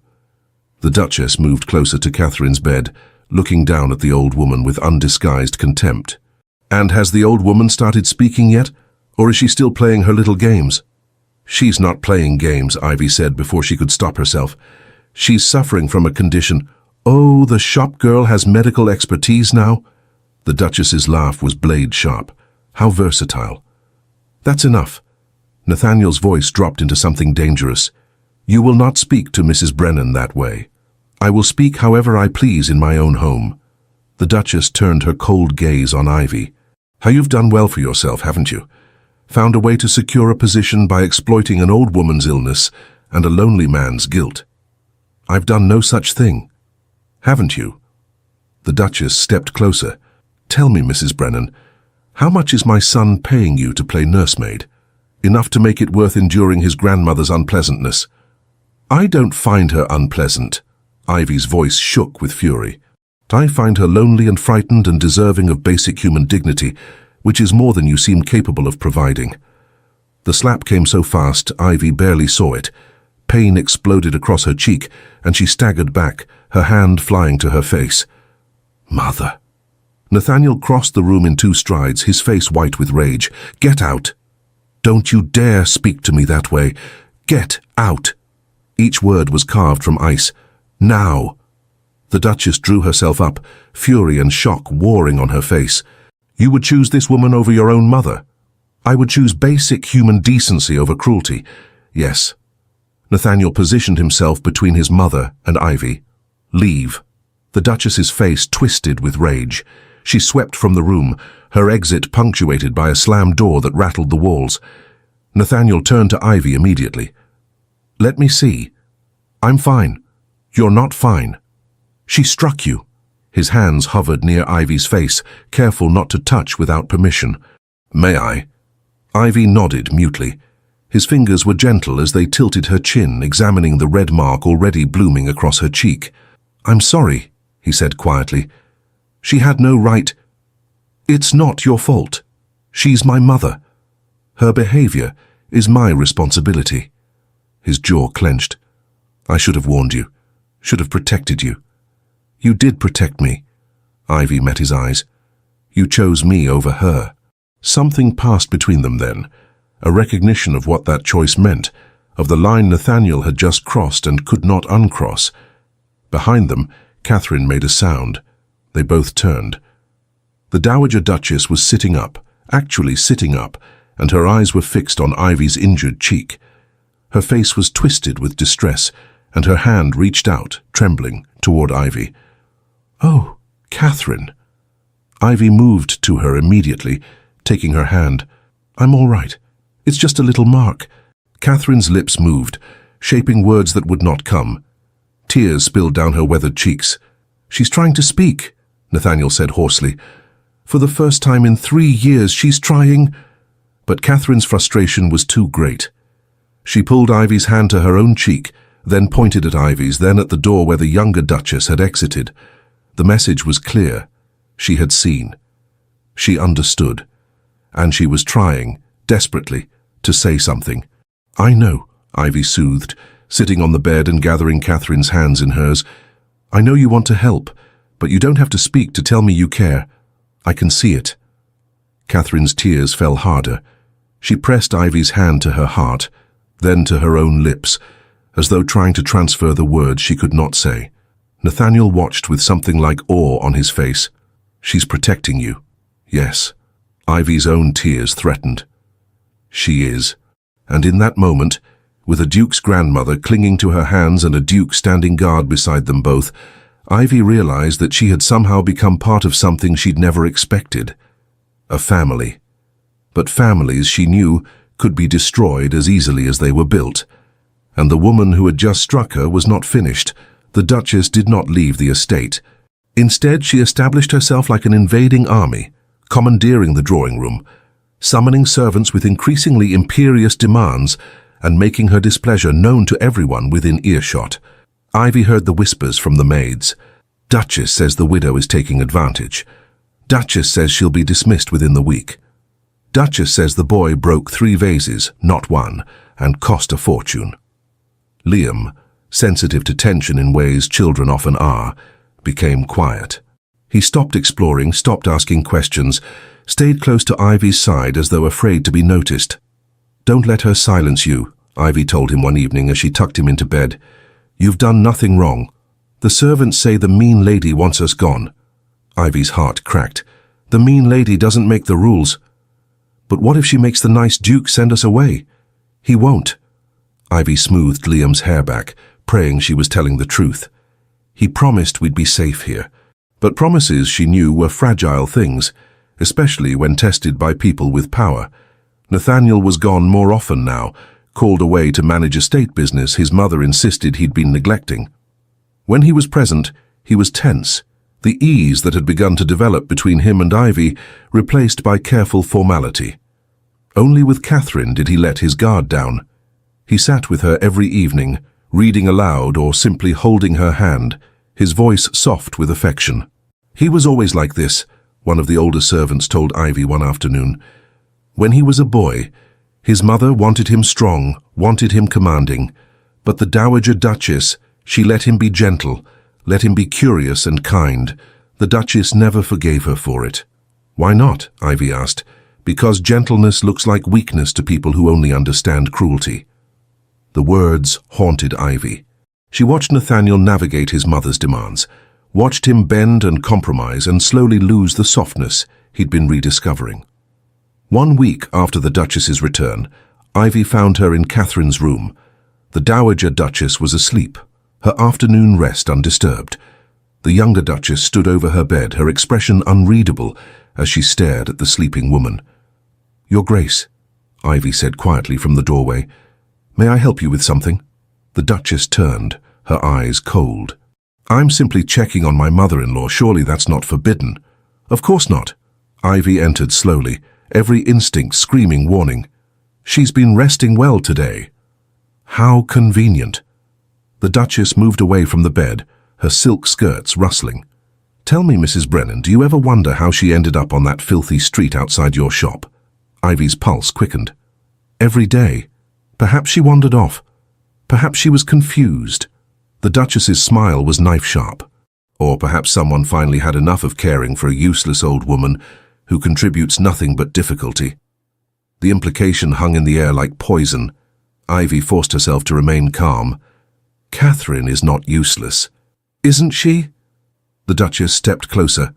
The Duchess moved closer to Catherine's bed, looking down at the old woman with undisguised contempt. "And has the old woman started speaking yet? Or is she still playing her little games?" "She's not playing games," Ivy said before she could stop herself. "She's suffering from a condition." "Oh, the shop girl has medical expertise now?" The Duchess's laugh was blade sharp. "How versatile." "That's enough." Nathaniel's voice dropped into something dangerous. "You will not speak to Mrs. Brennan that way. I will speak however I please in my own home." The Duchess turned her cold gaze on Ivy. "How you've done well for yourself, haven't you? Found a way to secure a position by exploiting an old woman's illness and a lonely man's guilt." "I've done no such thing." "Haven't you?" The Duchess stepped closer. "Tell me, Mrs. Brennan, how much is my son paying you to play nursemaid? Enough to make it worth enduring his grandmother's unpleasantness?" "I don't find her unpleasant." Ivy's voice shook with fury. "I find her lonely and frightened and deserving of basic human dignity, which is more than you seem capable of providing." The slap came so fast, Ivy barely saw it. Pain exploded across her cheek, and she staggered back, her hand flying to her face. "Mother." Nathaniel crossed the room in 2 strides, his face white with rage. "Get out. Don't you dare speak to me that way. Get out." Each word was carved from ice. "Now." The Duchess drew herself up, fury and shock warring on her face. You would choose this woman over your own mother. I would choose basic human decency over cruelty. Yes. Nathaniel positioned himself between his mother and Ivy. Leave. The Duchess's face twisted with rage. She swept from the room, her exit punctuated by a slammed door that rattled the walls. Nathaniel turned to Ivy immediately. Let me see. I'm fine. You're not fine. She struck you. His hands hovered near Ivy's face, careful not to touch without permission. May I? Ivy nodded mutely. His fingers were gentle as they tilted her chin, examining the red mark already blooming across her cheek. I'm sorry, he said quietly. She had no right. It's not your fault. She's my mother. Her behavior is my responsibility. His jaw clenched. I should have warned you. Should have protected you. You did protect me. Ivy met his eyes. You chose me over her. Something passed between them then, a recognition of what that choice meant, of the line Nathaniel had just crossed and could not uncross. Behind them, Catherine made a sound. They both turned. The Dowager Duchess was sitting up, actually sitting up, and her eyes were fixed on Ivy's injured cheek. Her face was twisted with distress, and her hand reached out, trembling, toward Ivy. Oh, Catherine. Ivy moved to her immediately, taking her hand. I'm all right. It's just a little mark. Catherine's lips moved, shaping words that would not come. Tears spilled down her weathered cheeks. She's trying to speak, Nathaniel said hoarsely. For the first time in 3 years, she's trying. But Catherine's frustration was too great. She pulled Ivy's hand to her own cheek, then pointed at Ivy's, then at the door where the younger Duchess had exited. The message was clear. She had seen. She understood. And she was trying, desperately, to say something. I know, Ivy soothed, sitting on the bed and gathering Catherine's hands in hers. I know you want to help, but you don't have to speak to tell me you care. I can see it. Catherine's tears fell harder. She pressed Ivy's hand to her heart, then to her own lips, as though trying to transfer the words she could not say. Nathaniel watched with something like awe on his face. She's protecting you. Yes. Ivy's own tears threatened. She is. And in that moment, with a duke's grandmother clinging to her hands and a duke standing guard beside them both, Ivy realized that she had somehow become part of something she'd never expected. A family. But families, she knew, could be destroyed as easily as they were built. And the woman who had just struck her was not finished. The Duchess did not leave the estate. Instead, she established herself like an invading army, commandeering the drawing room, summoning servants with increasingly imperious demands, and making her displeasure known to everyone within earshot. Ivy heard the whispers from the maids. Duchess says the widow is taking advantage. Duchess says she'll be dismissed within the week. Duchess says the boy broke 3 vases, not 1, and cost a fortune. Liam, sensitive to tension in ways children often are, became quiet. He stopped exploring, stopped asking questions, stayed close to Ivy's side as though afraid to be noticed. Don't let her silence you, Ivy told him one evening as she tucked him into bed. You've done nothing wrong. The servants say the mean lady wants us gone. Ivy's heart cracked. The mean lady doesn't make the rules. But what if she makes the nice duke send us away? He won't. Ivy smoothed Liam's hair back, praying she was telling the truth. He promised we'd be safe here. But promises, she knew, were fragile things, especially when tested by people with power. Nathaniel was gone more often now, called away to manage estate business his mother insisted he'd been neglecting. When he was present, he was tense, the ease that had begun to develop between him and Ivy replaced by careful formality. Only with Catherine did he let his guard down. He sat with her every evening, reading aloud or simply holding her hand, his voice soft with affection. He was always like this, one of the older servants told Ivy one afternoon. When he was a boy, his mother wanted him strong, wanted him commanding, but the Dowager Duchess, she let him be gentle, let him be curious and kind. The Duchess never forgave her for it. Why not? Ivy asked. Because gentleness looks like weakness to people who only understand cruelty. The words haunted Ivy. She watched Nathaniel navigate his mother's demands, watched him bend and compromise and slowly lose the softness he'd been rediscovering. 1 week after the Duchess's return, Ivy found her in Catherine's room. The Dowager Duchess was asleep, her afternoon rest undisturbed. The younger Duchess stood over her bed, her expression unreadable as she stared at the sleeping woman. "Your Grace," Ivy said quietly from the doorway, "may I help you with something?" The Duchess turned, her eyes cold. "I'm simply checking on my mother-in-law. Surely that's not forbidden." "Of course not." Ivy entered slowly, every instinct screaming warning. "She's been resting well today." How convenient. The Duchess moved away from the bed, her silk skirts rustling. "Tell me, Mrs. Brennan, do you ever wonder how she ended up on that filthy street outside your shop?" Ivy's pulse quickened. "Every day. Perhaps she wandered off. Perhaps she was confused." The Duchess's smile was knife-sharp. Or perhaps someone finally had enough of caring for a useless old woman who contributes nothing but difficulty. The implication hung in the air like poison. Ivy forced herself to remain calm. "Catherine is not useless." "Isn't she?" The Duchess stepped closer.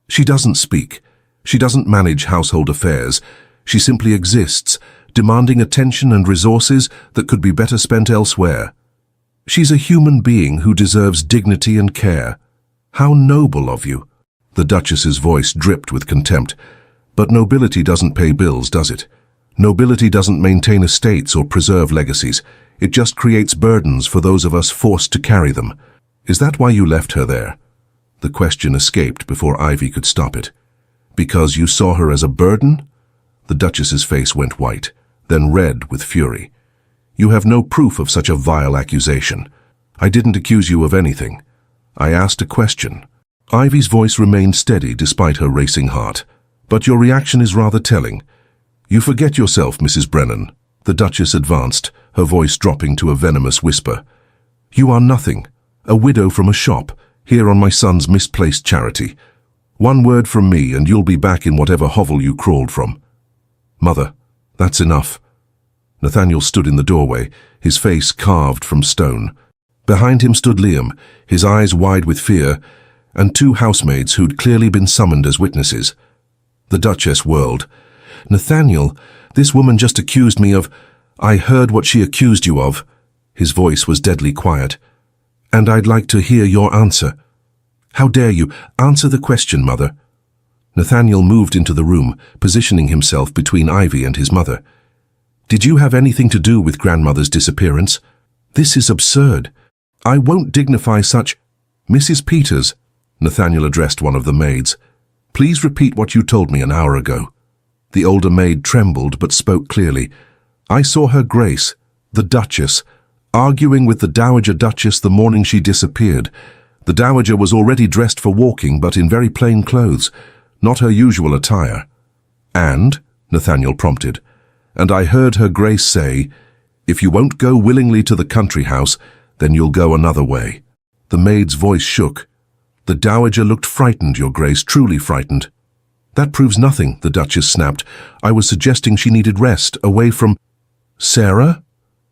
"She doesn't speak. She doesn't manage household affairs. She simply exists, demanding attention and resources that could be better spent elsewhere. She's a human being who deserves dignity and care. How noble of you." The Duchess's voice dripped with contempt. "But nobility doesn't pay bills, does it? Nobility doesn't maintain estates or preserve legacies. It just creates burdens for those of us forced to carry them. Is that why you left her there?" The question escaped before Ivy could stop it. "Because you saw her as a burden?" The Duchess's face went white, then red with fury. "You have no proof of such a vile accusation. I didn't accuse you of anything. I asked a question." Ivy's voice remained steady despite her racing heart. "But your reaction is rather telling. You forget yourself, Mrs. Brennan." The Duchess advanced, her voice dropping to a venomous whisper. "You are nothing, a widow from a shop, here on my son's misplaced charity. One word from me and you'll be back in whatever hovel you crawled from." "Mother, that's enough." Nathaniel stood in the doorway, his face carved from stone. Behind him stood Liam, his eyes wide with fear, and 2 housemaids who'd clearly been summoned as witnesses. The Duchess whirled. "Nathaniel, this woman just accused me of—" "I heard what she accused you of." His voice was deadly quiet. "And I'd like to hear your answer." "How dare you? Answer the question, Mother." Nathaniel moved into the room, positioning himself between Ivy and his mother. "Did you have anything to do with Grandmother's disappearance?" "This is absurd. I won't dignify such—" "Mrs. Peters," Nathaniel addressed one of the maids, "please repeat what you told me an hour ago." The older maid trembled but spoke clearly. "I saw Her Grace, the Duchess, arguing with the Dowager Duchess the morning she disappeared. The Dowager was already dressed for walking, but in very plain clothes, not her usual attire." "And?" Nathaniel prompted. "And I heard Her Grace say, 'If you won't go willingly to the country house, then you'll go another way.'" The maid's voice shook. "The Dowager looked frightened, Your Grace, truly frightened." "That proves nothing," the Duchess snapped. "I was suggesting she needed rest, away from—" "Sarah?"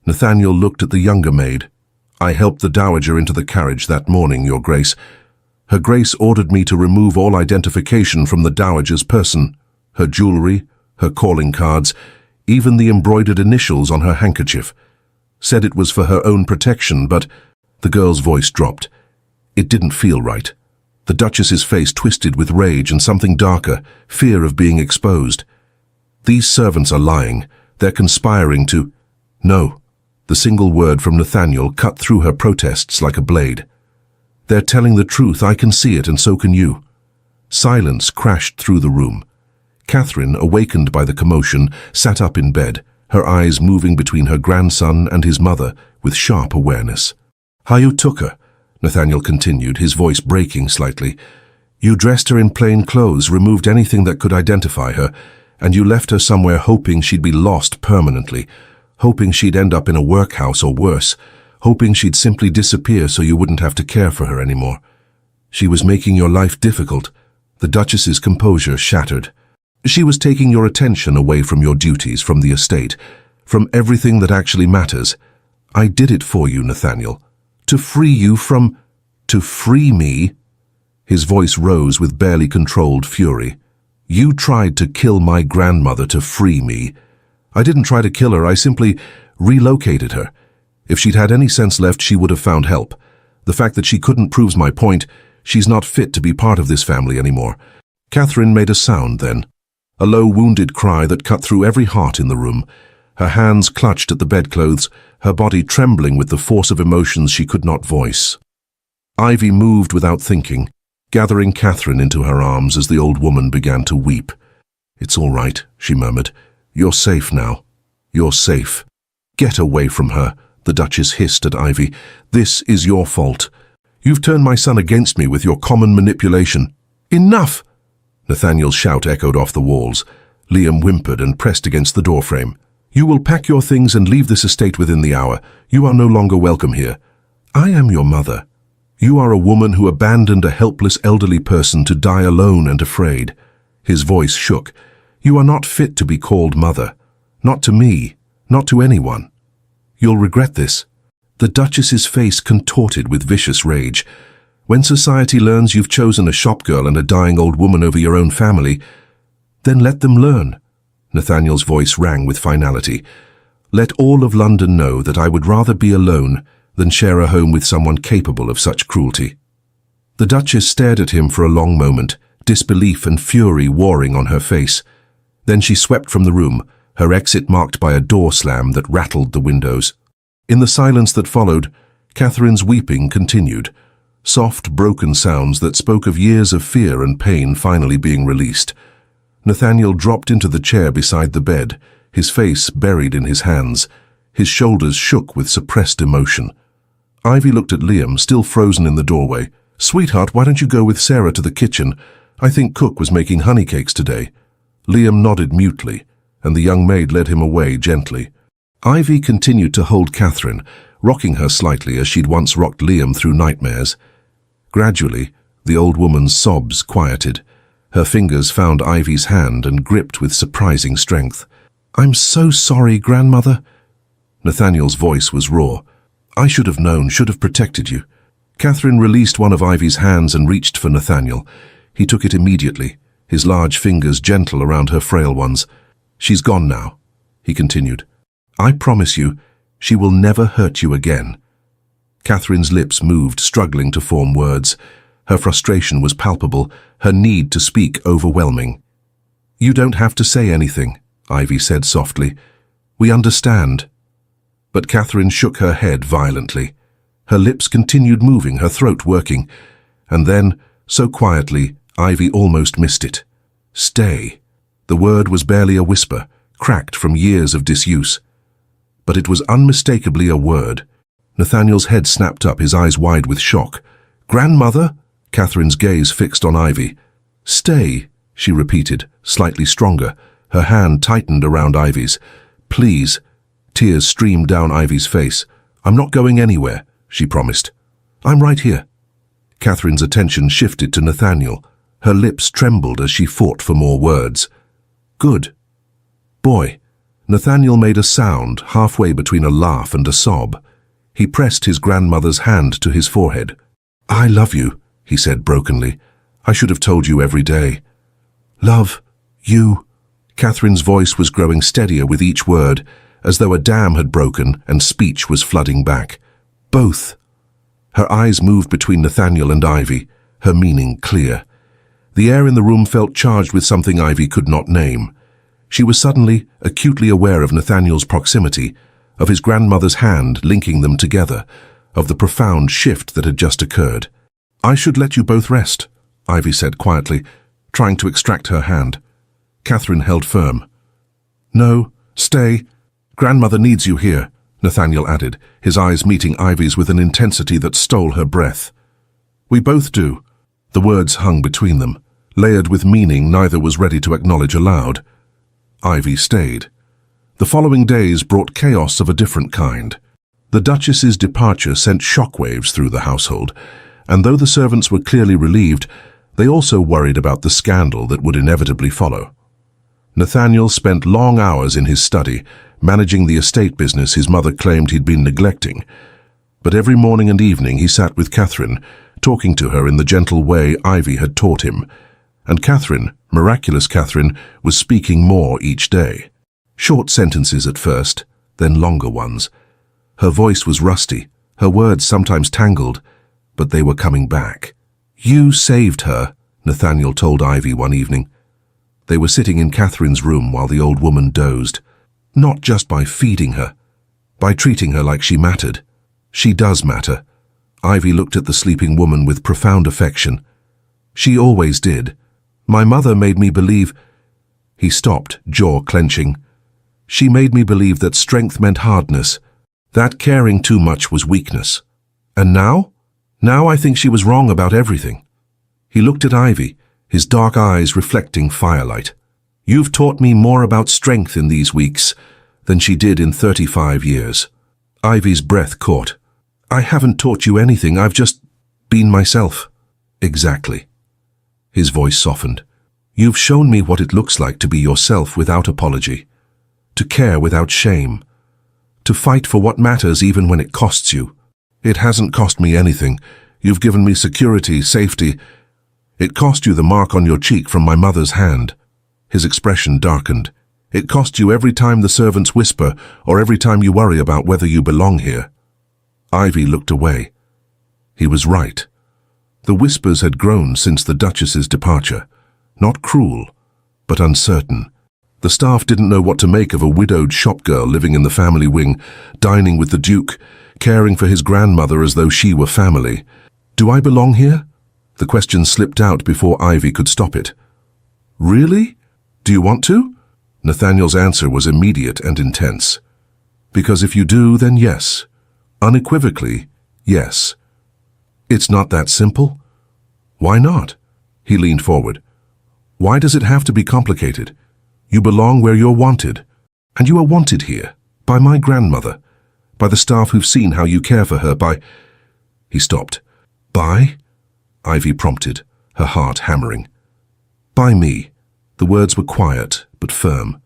Nathaniel looked at the younger maid. "I helped the Dowager into the carriage that morning, Your Grace. Her Grace ordered me to remove all identification from the Dowager's person, her jewelry, her calling cards, even the embroidered initials on her handkerchief. Said it was for her own protection, but—" The girl's voice dropped. It didn't feel right. The Duchess's face twisted with rage and something darker, fear of being exposed. "These servants are lying. They're conspiring to—" "No." The single word from Nathaniel cut through her protests like a blade. "They're telling the truth. I can see it, and so can you." Silence crashed through the room. Catherine, awakened by the commotion, sat up in bed, her eyes moving between her grandson and his mother with sharp awareness. "How you took her," Nathaniel continued, his voice breaking slightly. "You dressed her in plain clothes, removed anything that could identify her, and you left her somewhere hoping she'd be lost permanently, hoping she'd end up in a workhouse or worse, hoping she'd simply disappear so you wouldn't have to care for her anymore. She was making your life difficult." The Duchess's composure shattered. "She was taking your attention away from your duties, from the estate, from everything that actually matters. I did it for you, Nathaniel. To free you from—" "To free me?" His voice rose with barely controlled fury. You tried to kill my grandmother to free me. I didn't try to kill her, I simply relocated her. If she'd had any sense left, she would have found help. The fact that she couldn't proves my point. She's not fit to be part of this family anymore. Catherine made a sound then, a low, wounded cry that cut through every heart in the room. Her hands clutched at the bedclothes, her body trembling with the force of emotions she could not voice. Ivy moved without thinking, gathering Catherine into her arms as the old woman began to weep. "It's all right," she murmured. "You're safe now. You're safe." "Get away from her," the Duchess hissed at Ivy. "This is your fault. You've turned my son against me with your common manipulation." "Enough!" Nathaniel's shout echoed off the walls. Liam whimpered and pressed against the doorframe. "You will pack your things and leave this estate within the hour. You are no longer welcome here. I am your mother. You are a woman who abandoned a helpless elderly person to die alone and afraid." His voice shook. "You are not fit to be called mother. Not to me. Not to anyone. You'll regret this." The Duchess's face contorted with vicious rage. "When society learns you've chosen a shopgirl and a dying old woman over your own family, then let them learn." Nathaniel's voice rang with finality. "Let all of London know that I would rather be alone than share a home with someone capable of such cruelty." The Duchess stared at him for a long moment, disbelief and fury warring on her face. Then she swept from the room, her exit marked by a door slam that rattled the windows. In the silence that followed, Catherine's weeping continued, soft, broken sounds that spoke of years of fear and pain finally being released. Nathaniel dropped into the chair beside the bed, his face buried in his hands. His shoulders shook with suppressed emotion. Ivy looked at Liam, still frozen in the doorway. "Sweetheart, why don't you go with Sarah to the kitchen? I think Cook was making honey cakes today." Liam nodded mutely, and the young maid led him away gently. Ivy continued to hold Catherine, rocking her slightly as she'd once rocked Liam through nightmares. Gradually, the old woman's sobs quieted. Her fingers found Ivy's hand and gripped with surprising strength. "I'm so sorry, grandmother." Nathaniel's voice was raw. "I should have known, should have protected you." Catherine released one of Ivy's hands and reached for Nathaniel. He took it immediately, his large fingers gentle around her frail ones. "She's gone now," he continued. "I promise you, she will never hurt you again." Catherine's lips moved, struggling to form words. Her frustration was palpable, her need to speak overwhelming. "You don't have to say anything," Ivy said softly. "We understand." But Catherine shook her head violently. Her lips continued moving, her throat working. And then, so quietly, Ivy almost missed it. "Stay." The word was barely a whisper, cracked from years of disuse. But it was unmistakably a word. Nathaniel's head snapped up, his eyes wide with shock. "Grandmother?" Catherine's gaze fixed on Ivy. "Stay," she repeated, slightly stronger. Her hand tightened around Ivy's. "Please." Tears streamed down Ivy's face. "I'm not going anywhere," she promised. "I'm right here." Catherine's attention shifted to Nathaniel. Her lips trembled as she fought for more words. "Good boy." Nathaniel made a sound halfway between a laugh and a sob. He pressed his grandmother's hand to his forehead. "I love you," he said brokenly. "I should have told you every day." "Love you." Catherine's voice was growing steadier with each word, as though a dam had broken and speech was flooding back. "Both." Her eyes moved between Nathaniel and Ivy, her meaning clear. The air in the room felt charged with something Ivy could not name. She was suddenly acutely aware of Nathaniel's proximity, of his grandmother's hand linking them together, of the profound shift that had just occurred. "I should let you both rest," Ivy said quietly, trying to extract her hand. Catherine held firm. "No, stay. Grandmother needs you here," Nathaniel added, his eyes meeting Ivy's with an intensity that stole her breath. "We both do." The words hung between them, layered with meaning neither was ready to acknowledge aloud. Ivy stayed. The following days brought chaos of a different kind. The Duchess's departure sent shockwaves through the household, and though the servants were clearly relieved, they also worried about the scandal that would inevitably follow. Nathaniel spent long hours in his study, managing the estate business his mother claimed he'd been neglecting. But every morning and evening he sat with Catherine, talking to her in the gentle way Ivy had taught him. And Catherine, Miraculous Catherine was speaking more each day. Short sentences at first, then longer ones. Her voice was rusty, her words sometimes tangled, but they were coming back. "You saved her," Nathaniel told Ivy one evening. They were sitting in Catherine's room while the old woman dozed. "Not just by feeding her, by treating her like she mattered. She does matter." Ivy looked at the sleeping woman with profound affection. "She always did. My mother made me believe—" He stopped, jaw clenching. "She made me believe that strength meant hardness, that caring too much was weakness. And now? Now I think she was wrong about everything." He looked at Ivy, his dark eyes reflecting firelight. "You've taught me more about strength in these weeks than she did in 35 years. Ivy's breath caught. "I haven't taught you anything, I've just been myself." "Exactly." His voice softened. "You've shown me what it looks like to be yourself without apology, to care without shame, to fight for what matters even when it costs you. It hasn't cost me anything. You've given me security, safety. It cost you the mark on your cheek from my mother's hand." His expression darkened. "It cost you every time the servants whisper, or every time you worry about whether you belong here." Ivy looked away. He was right. The whispers had grown since the Duchess's departure. Not cruel, but uncertain. The staff didn't know what to make of a widowed shopgirl living in the family wing, dining with the Duke, caring for his grandmother as though she were family. "Do I belong here?" The question slipped out before Ivy could stop it. "Really? Do you want to?" Nathaniel's answer was immediate and intense. "Because if you do, then yes. Unequivocally, yes." "It's not that simple?" "Why not?" He leaned forward. "Why does it have to be complicated? You belong where you're wanted. And you are wanted here, by my grandmother, by the staff who've seen how you care for her, by—" He stopped. "By?" Ivy prompted, her heart hammering. "By me." The words were quiet, but firm.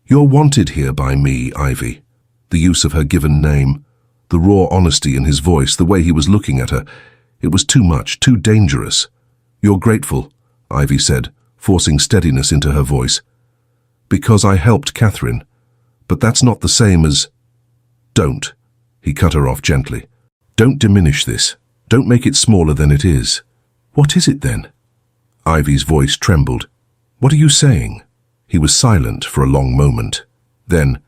"You're wanted here by me, Ivy." The use of her given name, the raw honesty in his voice, the way he was looking at her, it was too much, too dangerous. "You're grateful," Ivy said, forcing steadiness into her voice. "Because I helped Catherine. But that's not the same as—" "Don't," he cut her off gently. "Don't diminish this. Don't make it smaller than it is." "What is it then?" Ivy's voice trembled. "What are you saying?" He was silent for a long moment. Then,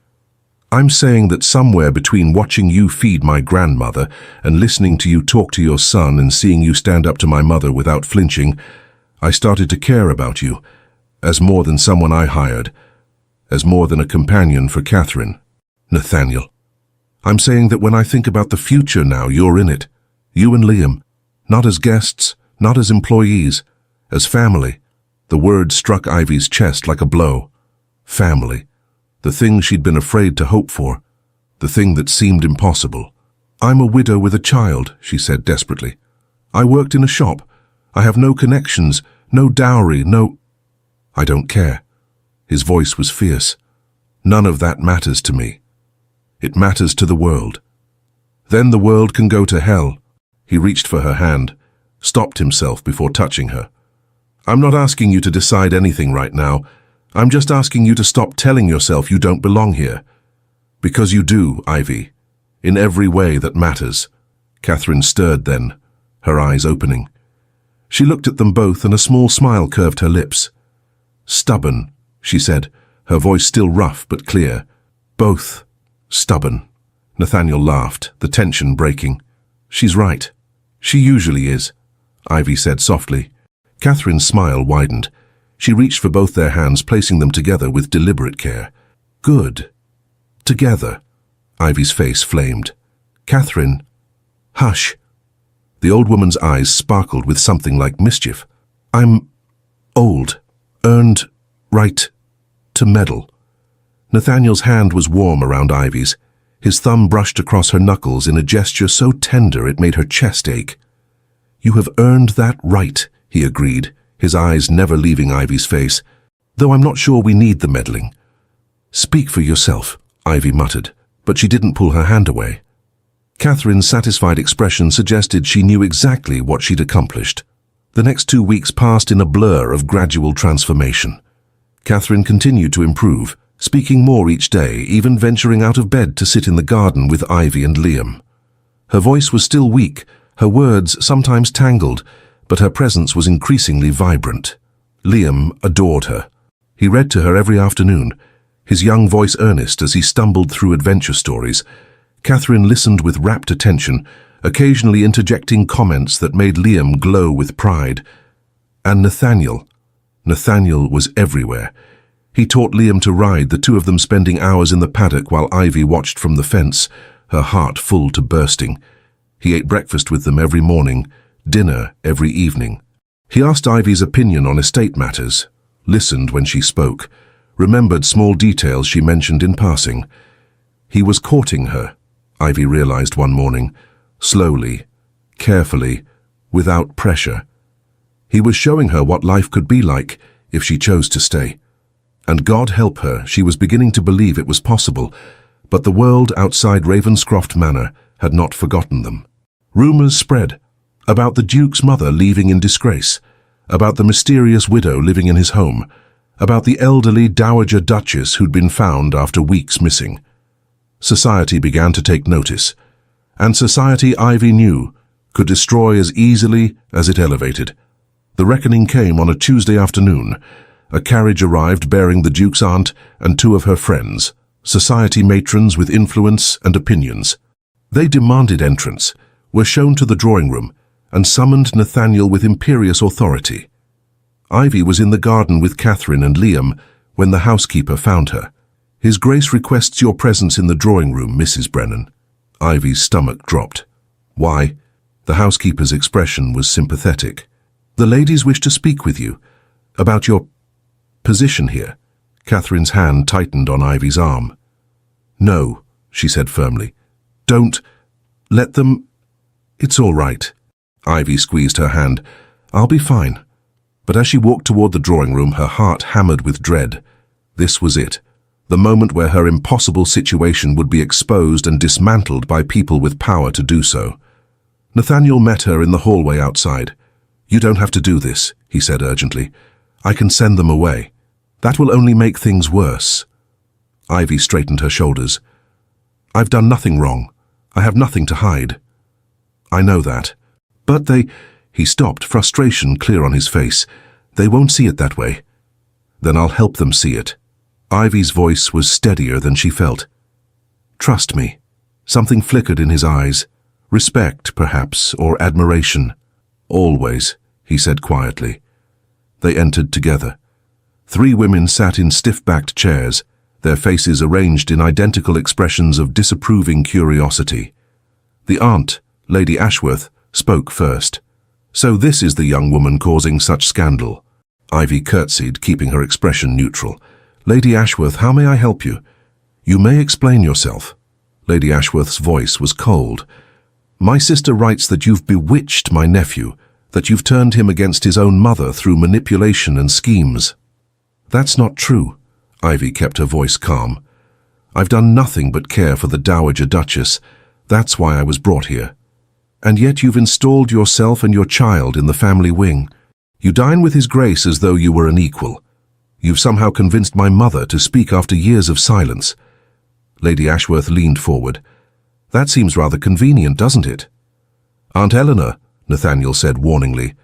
"I'm saying that somewhere between watching you feed my grandmother and listening to you talk to your son and seeing you stand up to my mother without flinching, I started to care about you, as more than someone I hired, as more than a companion for Catherine." "Nathaniel, I'm saying that when I think about the future now, you're in it. You and Liam, not as guests, not as employees, as family." The word struck Ivy's chest like a blow. Family. The thing she'd been afraid to hope for. The thing that seemed impossible. "I'm a widow with a child," she said desperately. "I worked in a shop. I have no connections, no dowry, no—" "I don't care." His voice was fierce. "None of that matters to me. It matters to the world. Then the world can go to hell." He reached for her hand, stopped himself before touching her. "I'm not asking you to decide anything right now. I'm just asking you to stop telling yourself you don't belong here. Because you do, Ivy. In every way that matters." Catherine stirred then, her eyes opening. She looked at them both and a small smile curved her lips. "Stubborn," she said, her voice still rough but clear. "Both stubborn." Nathaniel laughed, the tension breaking. "She's right. She usually is," Ivy said softly. Catherine's smile widened. She reached for both their hands, placing them together with deliberate care. "Good. Together." Ivy's face flamed. "Catherine, hush." The old woman's eyes sparkled with something like mischief. "I'm old, earned right to meddle." Nathaniel's hand was warm around Ivy's. His thumb brushed across her knuckles in a gesture so tender it made her chest ache. "You have earned that right," he agreed, his eyes never leaving Ivy's face. "Though I'm not sure we need the meddling." "Speak for yourself," Ivy muttered, but she didn't pull her hand away. Catherine's satisfied expression suggested she knew exactly what she'd accomplished. The next 2 weeks passed in a blur of gradual transformation. Catherine continued to improve, speaking more each day, even venturing out of bed to sit in the garden with Ivy and Liam. Her voice was still weak, her words sometimes tangled, but her presence was increasingly vibrant. Liam adored her. He read to her every afternoon, his young voice earnest as he stumbled through adventure stories. Catherine listened with rapt attention, occasionally interjecting comments that made Liam glow with pride. And Nathaniel was everywhere. He taught Liam to ride, the two of them spending hours in the paddock while Ivy watched from the fence, her heart full to bursting. He ate breakfast with them every morning, dinner every evening. He asked Ivy's opinion on estate matters, listened when she spoke, remembered small details she mentioned in passing. He was courting her, Ivy realized one morning, slowly, carefully, without pressure. He was showing her what life could be like if she chose to stay. And God help her, she was beginning to believe it was possible, but the world outside Ravenscroft Manor had not forgotten them. Rumours spread about the Duke's mother leaving in disgrace, about the mysterious widow living in his home, about the elderly Dowager Duchess who'd been found after weeks missing. Society began to take notice, and society, Ivy knew, could destroy as easily as it elevated. The reckoning came on a Tuesday afternoon. A carriage arrived bearing the Duke's aunt and two of her friends, society matrons with influence and opinions. They demanded entrance, were shown to the drawing room, and summoned Nathaniel with imperious authority. Ivy was in the garden with Catherine and Liam when the housekeeper found her. "His Grace requests your presence in the drawing room, Mrs. Brennan." Ivy's stomach dropped. "Why?" The housekeeper's expression was sympathetic. "The ladies wish to speak with you about your position here." Catherine's hand tightened on Ivy's arm. "No," she said firmly. "Don't let them. It's all right." Ivy squeezed her hand. "I'll be fine." But as she walked toward the drawing room, her heart hammered with dread. This was it, the moment where her impossible situation would be exposed and dismantled by people with power to do so. Nathaniel met her in the hallway outside. "You don't have to do this," he said urgently. "I can send them away. That will only make things worse." Ivy straightened her shoulders. "I've done nothing wrong. I have nothing to hide." "I know that. But they—" He stopped, frustration clear on his face. "They won't see it that way." "Then I'll help them see it." Ivy's voice was steadier than she felt. "Trust me." Something flickered in his eyes. Respect, perhaps, or admiration. "Always," he said quietly. They entered together. 3 women sat in stiff-backed chairs, their faces arranged in identical expressions of disapproving curiosity. The aunt, Lady Ashworth, spoke first. "So this is the young woman causing such scandal." Ivy curtsied, keeping her expression neutral. "Lady Ashworth, how may I help you?" "You may explain yourself." Lady Ashworth's voice was cold. "My sister writes that you've bewitched my nephew, that you've turned him against his own mother through manipulation and schemes." "That's not true." Ivy kept her voice calm. "I've done nothing but care for the Dowager Duchess. That's why I was brought here. And yet you've installed yourself and your child in the family wing. You dine with His Grace as though you were an equal. You've somehow convinced my mother to speak after years of silence." Lady Ashworth leaned forward. "That seems rather convenient, doesn't it?" "Aunt Eleanor," Nathaniel said warningly,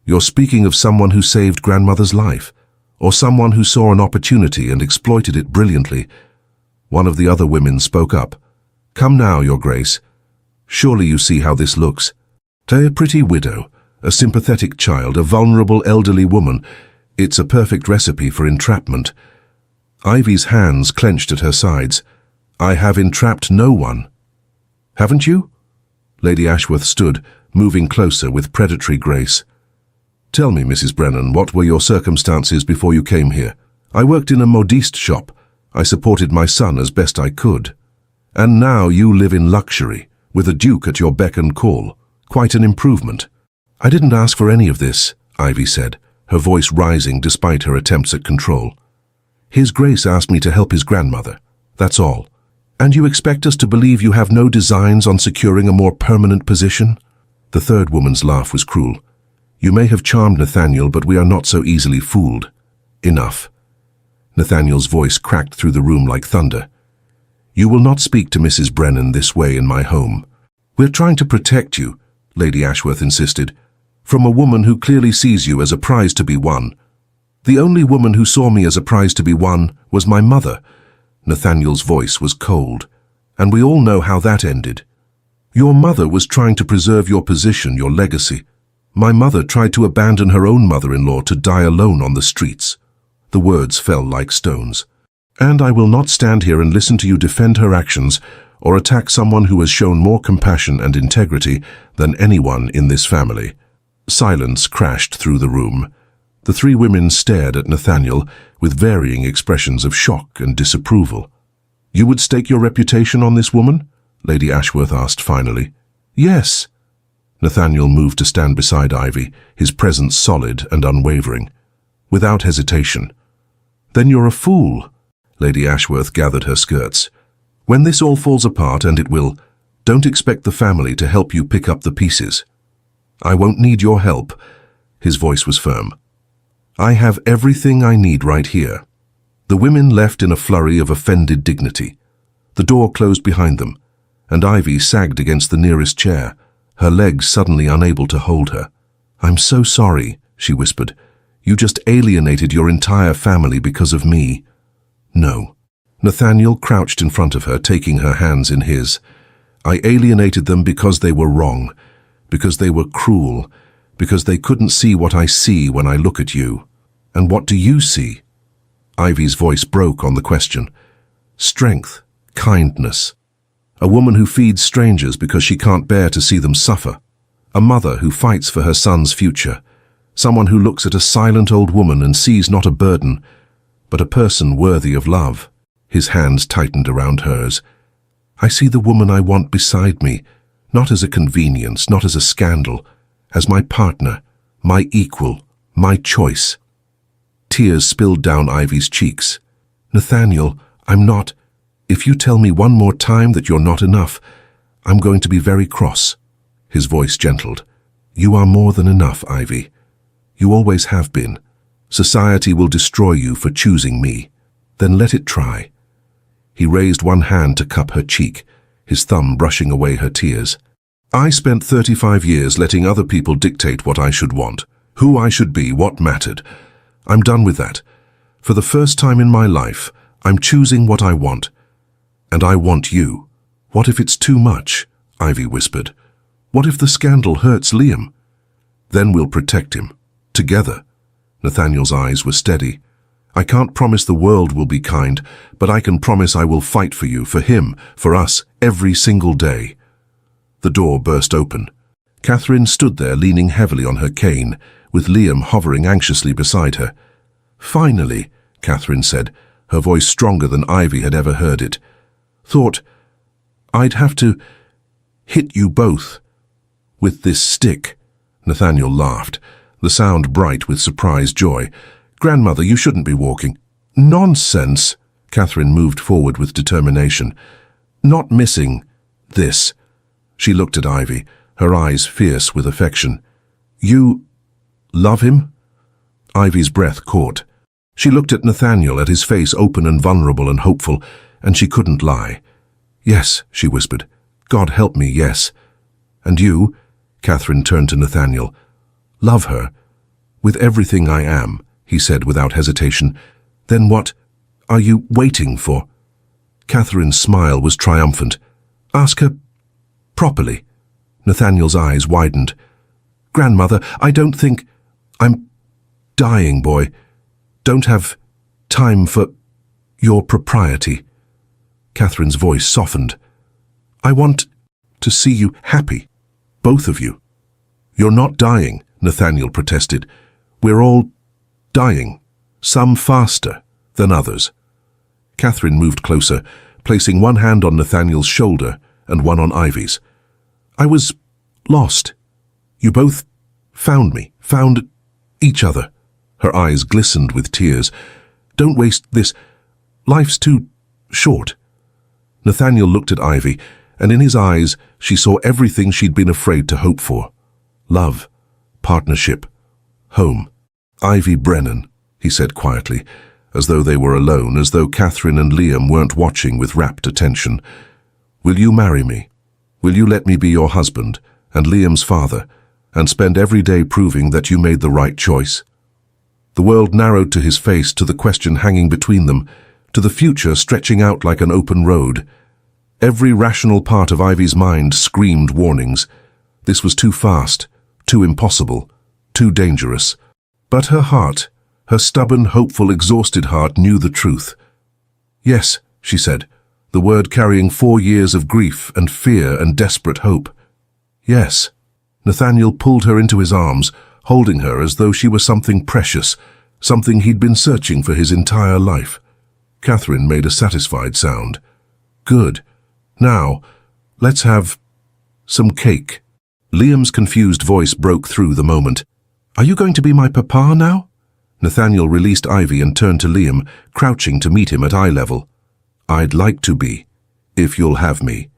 "you're speaking of someone who saved grandmother's life, or someone who saw an opportunity and exploited it brilliantly." One of the other women spoke up. "Come now, Your Grace. Surely you see how this looks. A pretty widow, a sympathetic child, a vulnerable elderly woman. It's a perfect recipe for entrapment." Ivy's hands clenched at her sides. "I have entrapped no one." "Haven't you?" Lady Ashworth stood, moving closer with predatory grace. "Tell me, Mrs. Brennan, what were your circumstances before you came here?" "I worked in a modiste shop. I supported my son as best I could. And now you live in luxury, with a duke at your beck and call. Quite an improvement." "I didn't ask for any of this," Ivy said, her voice rising despite her attempts at control. "His Grace asked me to help his grandmother. That's all. And you expect us to believe you have no designs on securing a more permanent position?" The third woman's laugh was cruel. You may have charmed Nathaniel, but we are not so easily fooled. Enough. Nathaniel's voice cracked through the room like thunder. You will not speak to Mrs. Brennan this way in my home. We're trying to protect you, Lady Ashworth insisted, from a woman who clearly sees you as a prize to be won. The only woman who saw me as a prize to be won was my mother. Nathaniel's voice was cold, and we all know how that ended. Your mother was trying to preserve your position, your legacy. My mother tried to abandon her own mother-in-law to die alone on the streets. The words fell like stones. And I will not stand here and listen to you defend her actions or attack someone who has shown more compassion and integrity than anyone in this family. Silence crashed through the room. The three women stared at Nathaniel with varying expressions of shock and disapproval. You would stake your reputation on this woman? Lady Ashworth asked finally. Yes. Nathaniel moved to stand beside Ivy, his presence solid and unwavering. Without hesitation. Then you're a fool. Lady Ashworth gathered her skirts. When this all falls apart, and it will, don't expect the family to help you pick up the pieces. I won't need your help. His voice was firm. I have everything I need right here. The women left in a flurry of offended dignity. The door closed behind them, and Ivy sagged against the nearest chair, her legs suddenly unable to hold her. I'm so sorry, she whispered. You just alienated your entire family because of me. No. Nathaniel crouched in front of her, taking her hands in his. I alienated them because they were wrong, because they were cruel, because they couldn't see what I see when I look at you. And what do you see? Ivy's voice broke on the question. Strength, kindness. A woman who feeds strangers because she can't bear to see them suffer. A mother who fights for her son's future. Someone who looks at a silent old woman and sees not a burden, but a person worthy of love. His hands tightened around hers. I see the woman I want beside me, not as a convenience, not as a scandal, as my partner, my equal, my choice. Tears spilled down Ivy's cheeks. Nathaniel, I'm not. If you tell me one more time that you're not enough, I'm going to be very cross. His voice gentled. You are more than enough, Ivy. You always have been. Society will destroy you for choosing me. Then let it try. He raised one hand to cup her cheek, his thumb brushing away her tears. I spent 35 years letting other people dictate what I should want, who I should be, what mattered. I'm done with that. For the first time in my life, I'm choosing what I want. And I want you. What if it's too much? Ivy whispered. What if the scandal hurts Liam? Then we'll protect him. Together. Nathaniel's eyes were steady. I can't promise the world will be kind, but I can promise I will fight for you, for him, for us, every single day. The door burst open. Catherine stood there leaning heavily on her cane, with Liam hovering anxiously beside her. Finally, Catherine said, her voice stronger than Ivy had ever heard it. Thought, I'd have to hit you both with this stick. Nathaniel laughed, the sound bright with surprised joy. Grandmother, you shouldn't be walking. Nonsense. Catherine moved forward with determination. Not missing this. She looked at Ivy, her eyes fierce with affection. You love him? Ivy's breath caught. She looked at Nathaniel, at his face open and vulnerable and hopeful, and she couldn't lie. Yes, she whispered. God help me, yes. And you? Catherine turned to Nathaniel. Love her. With everything I am, he said without hesitation. Then what are you waiting for? Catherine's smile was triumphant. Ask her properly. Nathaniel's eyes widened. Grandmother, I don't think... I'm dying, boy. Don't have time for your propriety. Catherine's voice softened. I want to see you happy, both of you. You're not dying, Nathaniel protested. We're all dying, some faster than others. Catherine moved closer, placing one hand on Nathaniel's shoulder and one on Ivy's. I was lost. You both found me, found each other. Her eyes glistened with tears. Don't waste this. Life's too short. Nathaniel looked at Ivy, and in his eyes she saw everything she'd been afraid to hope for. Love, partnership, home. Ivy Brennan, he said quietly, as though they were alone, as though Catherine and Liam weren't watching with rapt attention. Will you marry me? Will you let me be your husband and Liam's father, and spend every day proving that you made the right choice? The world narrowed to his face, to the question hanging between them, to the future stretching out like an open road. Every rational part of Ivy's mind screamed warnings. This was too fast, too impossible, too dangerous. But her heart, her stubborn, hopeful, exhausted heart, knew the truth. Yes, she said, the word carrying 4 years of grief and fear and desperate hope. Yes. Nathaniel pulled her into his arms, holding her as though she were something precious, something he'd been searching for his entire life. Catherine made a satisfied sound. Good. Now, let's have some cake. Liam's confused voice broke through the moment. Are you going to be my papa now? Nathaniel released Ivy and turned to Liam, crouching to meet him at eye level. I'd like to be, if you'll have me.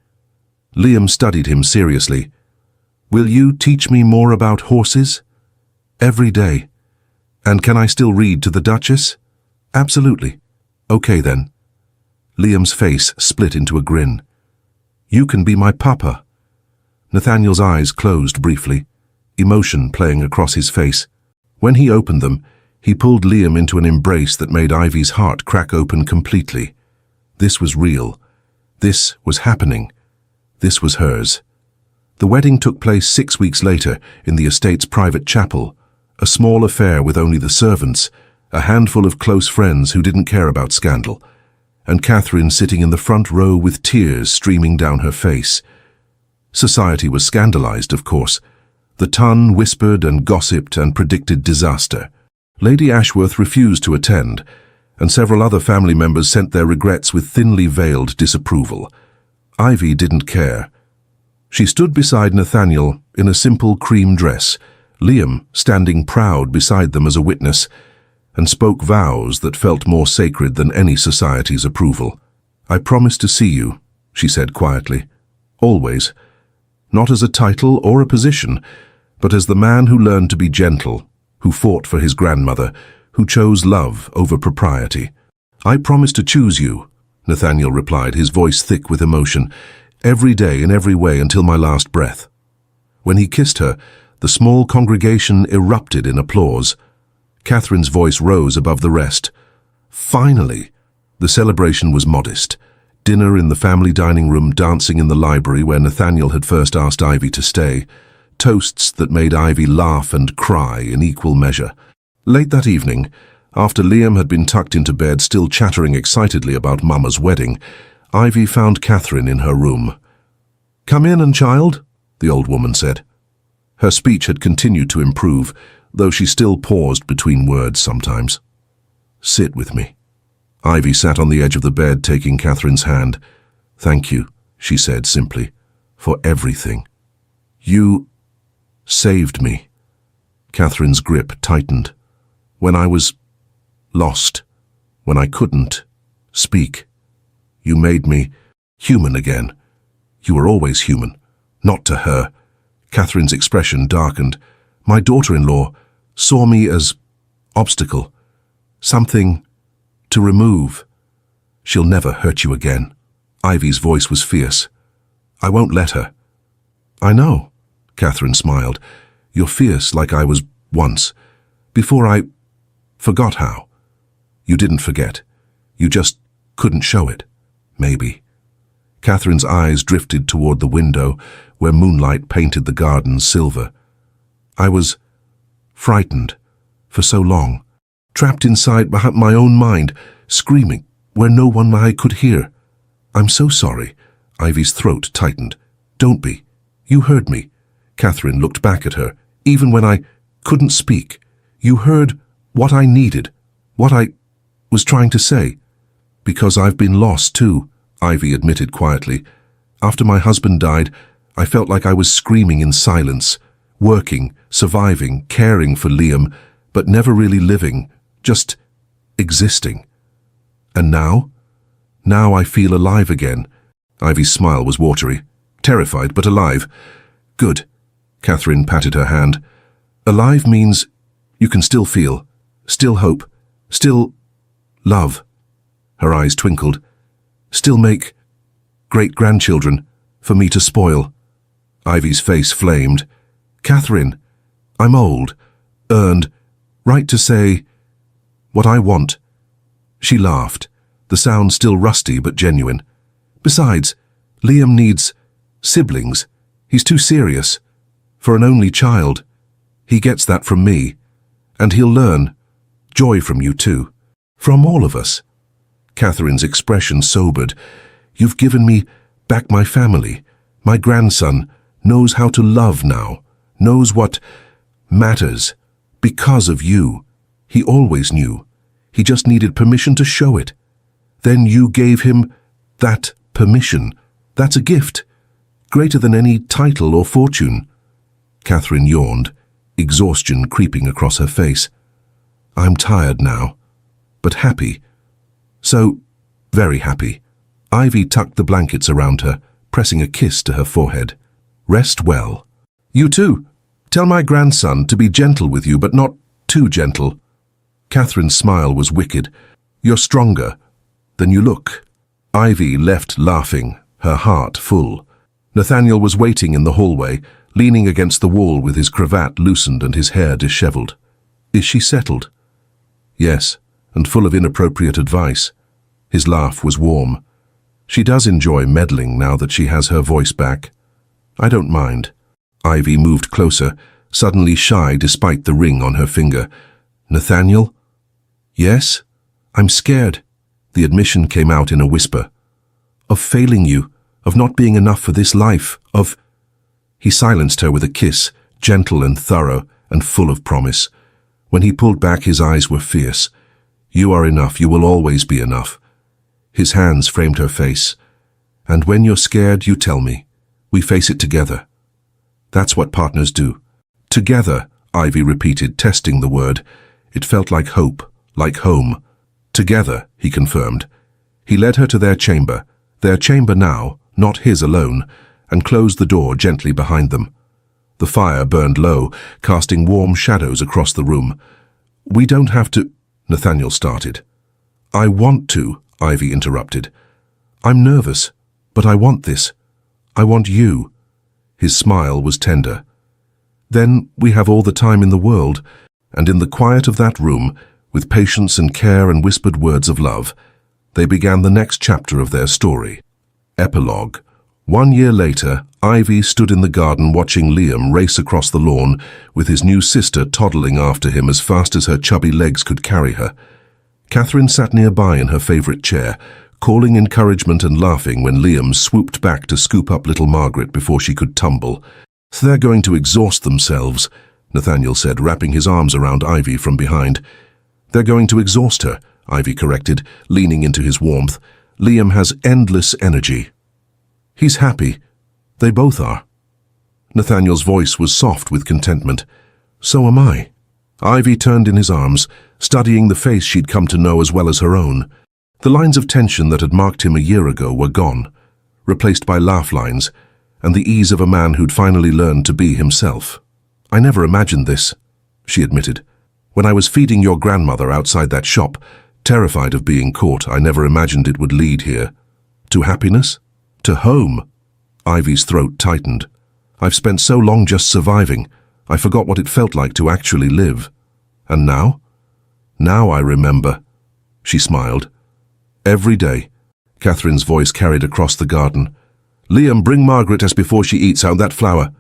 Liam studied him seriously. Will you teach me more about horses? Every day. And can I still read to the Duchess? Absolutely. Okay then. Liam's face split into a grin. You can be my papa. Nathaniel's eyes closed briefly, emotion playing across his face. When he opened them, he pulled Liam into an embrace that made Ivy's heart crack open completely. This was real. This was happening. This was hers. The wedding took place 6 weeks later in the estate's private chapel, a small affair with only the servants, a handful of close friends who didn't care about scandal, and Catherine sitting in the front row with tears streaming down her face. Society was scandalized, of course. The Ton whispered and gossiped and predicted disaster. Lady Ashworth refused to attend, and several other family members sent their regrets with thinly veiled disapproval. Ivy didn't care. She stood beside Nathaniel in a simple cream dress, Liam standing proud beside them as a witness, and spoke vows that felt more sacred than any society's approval. I promise to see you, she said quietly. Always. Not as a title or a position, but as the man who learned to be gentle, who fought for his grandmother, who chose love over propriety. I promise to choose you, Nathaniel replied, his voice thick with emotion, every day in every way until my last breath. When he kissed her, the small congregation erupted in applause. Catherine's voice rose above the rest. Finally! The celebration was modest. Dinner in the family dining room, dancing in the library where Nathaniel had first asked Ivy to stay, toasts that made Ivy laugh and cry in equal measure. Late that evening, after Liam had been tucked into bed still chattering excitedly about Mama's wedding, Ivy found Catherine in her room. Come in, child, the old woman said. Her speech had continued to improve, though she still paused between words sometimes. Sit with me. Ivy sat on the edge of the bed, taking Catherine's hand. Thank you, she said simply, for everything. You saved me. Catherine's grip tightened. When I was lost, when I couldn't speak, you made me human again. You were always human, not to her. Catherine's expression darkened. My daughter-in-law saw me as obstacle, something to remove. She'll never hurt you again. Ivy's voice was fierce. I won't let her. I know, Catherine smiled. You're fierce like I was once. Before I forgot how. You didn't forget. You just couldn't show it. Maybe. Catherine's eyes drifted toward the window where moonlight painted the garden silver. I was frightened for so long, trapped inside my own mind, screaming where no one I could hear. I'm so sorry. Ivy's throat tightened. Don't be. You heard me. Catherine looked back at her, even when I couldn't speak. You heard what I needed, what I was trying to say. Because I've been lost too, Ivy admitted quietly. After my husband died, I felt like I was screaming in silence, working, surviving, caring for Liam, but never really living, just existing. And now? Now I feel alive again. Ivy's smile was watery, terrified but alive. Good. Catherine patted her hand. Alive means you can still feel, still hope, still love. Her eyes twinkled. Still make great-grandchildren for me to spoil. Ivy's face flamed. Catherine, I'm old, earned, right to say what I want. She laughed, the sound still rusty but genuine. Besides, Liam needs siblings. He's too serious. For an only child. He gets that from me. And he'll learn joy from you too. From all of us. Catherine's expression sobered. You've given me back my family. My grandson knows how to love now, knows what matters. Because of you. He always knew. He just needed permission to show it. Then you gave him that permission. That's a gift. Greater than any title or fortune. Catherine yawned, exhaustion creeping across her face. I'm tired now, but happy. So, very happy. Ivy tucked the blankets around her, pressing a kiss to her forehead. Rest well. You too. Tell my grandson to be gentle with you, but not too gentle. Catherine's smile was wicked. You're stronger than you look. Ivy left laughing, her heart full. Nathaniel was waiting in the hallway, leaning against the wall with his cravat loosened and his hair disheveled. Is she settled? Yes, and full of inappropriate advice. His laugh was warm. She does enjoy meddling now that she has her voice back. I don't mind. Ivy moved closer, suddenly shy despite the ring on her finger. Nathaniel? Yes? I'm scared. The admission came out in a whisper. Of failing you, of not being enough for this life, of... He silenced her with a kiss, gentle and thorough and full of promise. When he pulled back, his eyes were fierce. You are enough, you will always be enough. His hands framed her face. And when you're scared, you tell me. We face it together. That's what partners do. Together, Ivy repeated, testing the word. It felt like hope, like home. Together, he confirmed. He led her to their chamber now, not his alone, and closed the door gently behind them. The fire burned low, casting warm shadows across the room. We don't have to... Nathaniel started. I want to, Ivy interrupted. I'm nervous, but I want this. I want you. His smile was tender. Then we have all the time in the world, and in the quiet of that room, with patience and care and whispered words of love, they began the next chapter of their story. Epilogue. 1 year later, Ivy stood in the garden watching Liam race across the lawn, with his new sister toddling after him as fast as her chubby legs could carry her. Catherine sat nearby in her favorite chair, calling encouragement and laughing when Liam swooped back to scoop up little Margaret before she could tumble. They're going to exhaust themselves, Nathaniel said, wrapping his arms around Ivy from behind. They're going to exhaust her, Ivy corrected, leaning into his warmth. Liam has endless energy. He's happy. They both are. Nathaniel's voice was soft with contentment. So am I. Ivy turned in his arms, studying the face she'd come to know as well as her own. The lines of tension that had marked him a year ago were gone, replaced by laugh lines, and the ease of a man who'd finally learned to be himself. I never imagined this, she admitted. When I was feeding your grandmother outside that shop, terrified of being caught, I never imagined it would lead here. To happiness? To home? Ivy's throat tightened. I've spent so long just surviving, I forgot what it felt like to actually live. And now? Now I remember. She smiled. Every day. Catherine's voice carried across the garden. Liam, bring Margaret as before she eats out that flower.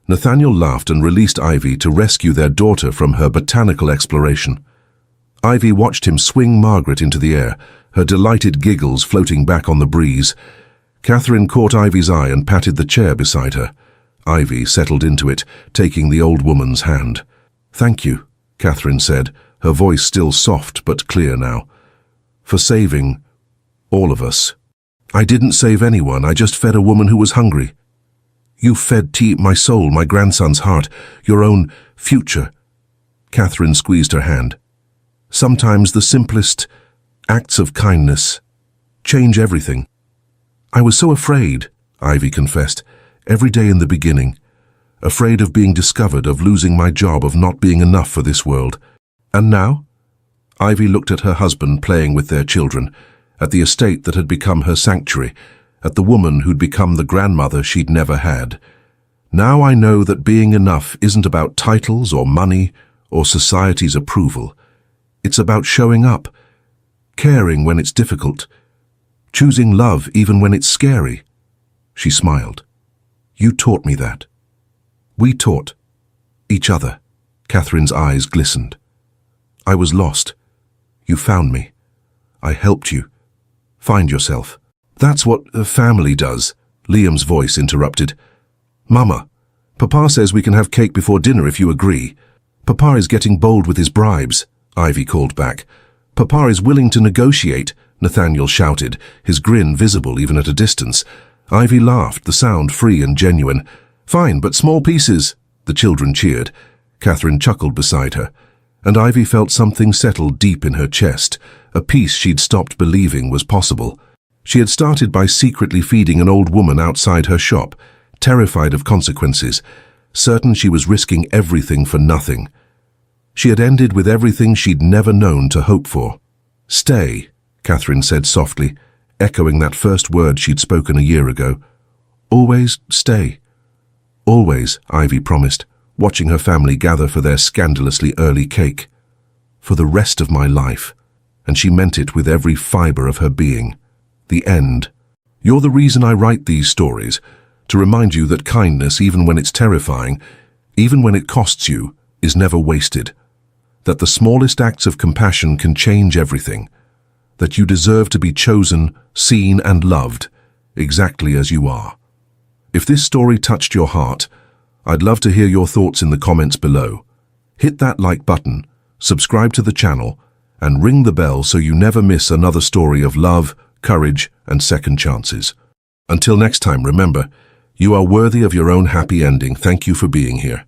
Nathaniel laughed and released Ivy to rescue their daughter from her botanical exploration. Ivy watched him swing Margaret into the air, her delighted giggles floating back on the breeze. Catherine caught Ivy's eye and patted the chair beside her. Ivy settled into it, taking the old woman's hand. Thank you, Catherine said, her voice still soft but clear now. For saving all of us. I didn't save anyone, I just fed a woman who was hungry. You fed my soul, my grandson's heart, your own future. Catherine squeezed her hand. Sometimes the simplest acts of kindness change everything. I was so afraid, Ivy confessed, every day in the beginning. afraid of being discovered, of losing my job, of not being enough for this world. And now? Ivy looked at her husband playing with their children, at the estate that had become her sanctuary, at the woman who'd become the grandmother she'd never had. Now I know that being enough isn't about titles or money or society's approval. It's about showing up, caring when it's difficult, choosing love even when it's scary. She smiled. You taught me that. We taught each other. Catherine's eyes glistened. I was lost. You found me. I helped you. Find yourself. That's what a family does, Liam's voice interrupted. Mama, Papa says we can have cake before dinner if you agree. Papa is getting bold with his bribes, Ivy called back. Papa is willing to negotiate, Nathaniel shouted, his grin visible even at a distance. Ivy laughed, the sound free and genuine. Fine, but small pieces, the children cheered. Catherine chuckled beside her, and Ivy felt something settle deep in her chest, a peace she'd stopped believing was possible. She had started by secretly feeding an old woman outside her shop, terrified of consequences, certain she was risking everything for nothing. She had ended with everything she'd never known to hope for. Stay, Catherine said softly, echoing that first word she'd spoken a year ago. Always stay. Always, Ivy promised, watching her family gather for their scandalously early cake. For the rest of my life. And she meant it with every fiber of her being. The end. You're the reason I write these stories, to remind you that kindness, even when it's terrifying, even when it costs you, is never wasted. That the smallest acts of compassion can change everything. That you deserve to be chosen, seen and loved, exactly as you are. If this story touched your heart, I'd love to hear your thoughts in the comments below. Hit that like button, subscribe to the channel, and ring the bell so you never miss another story of love, courage, and second chances. Until next time, remember, you are worthy of your own happy ending. Thank you for being here.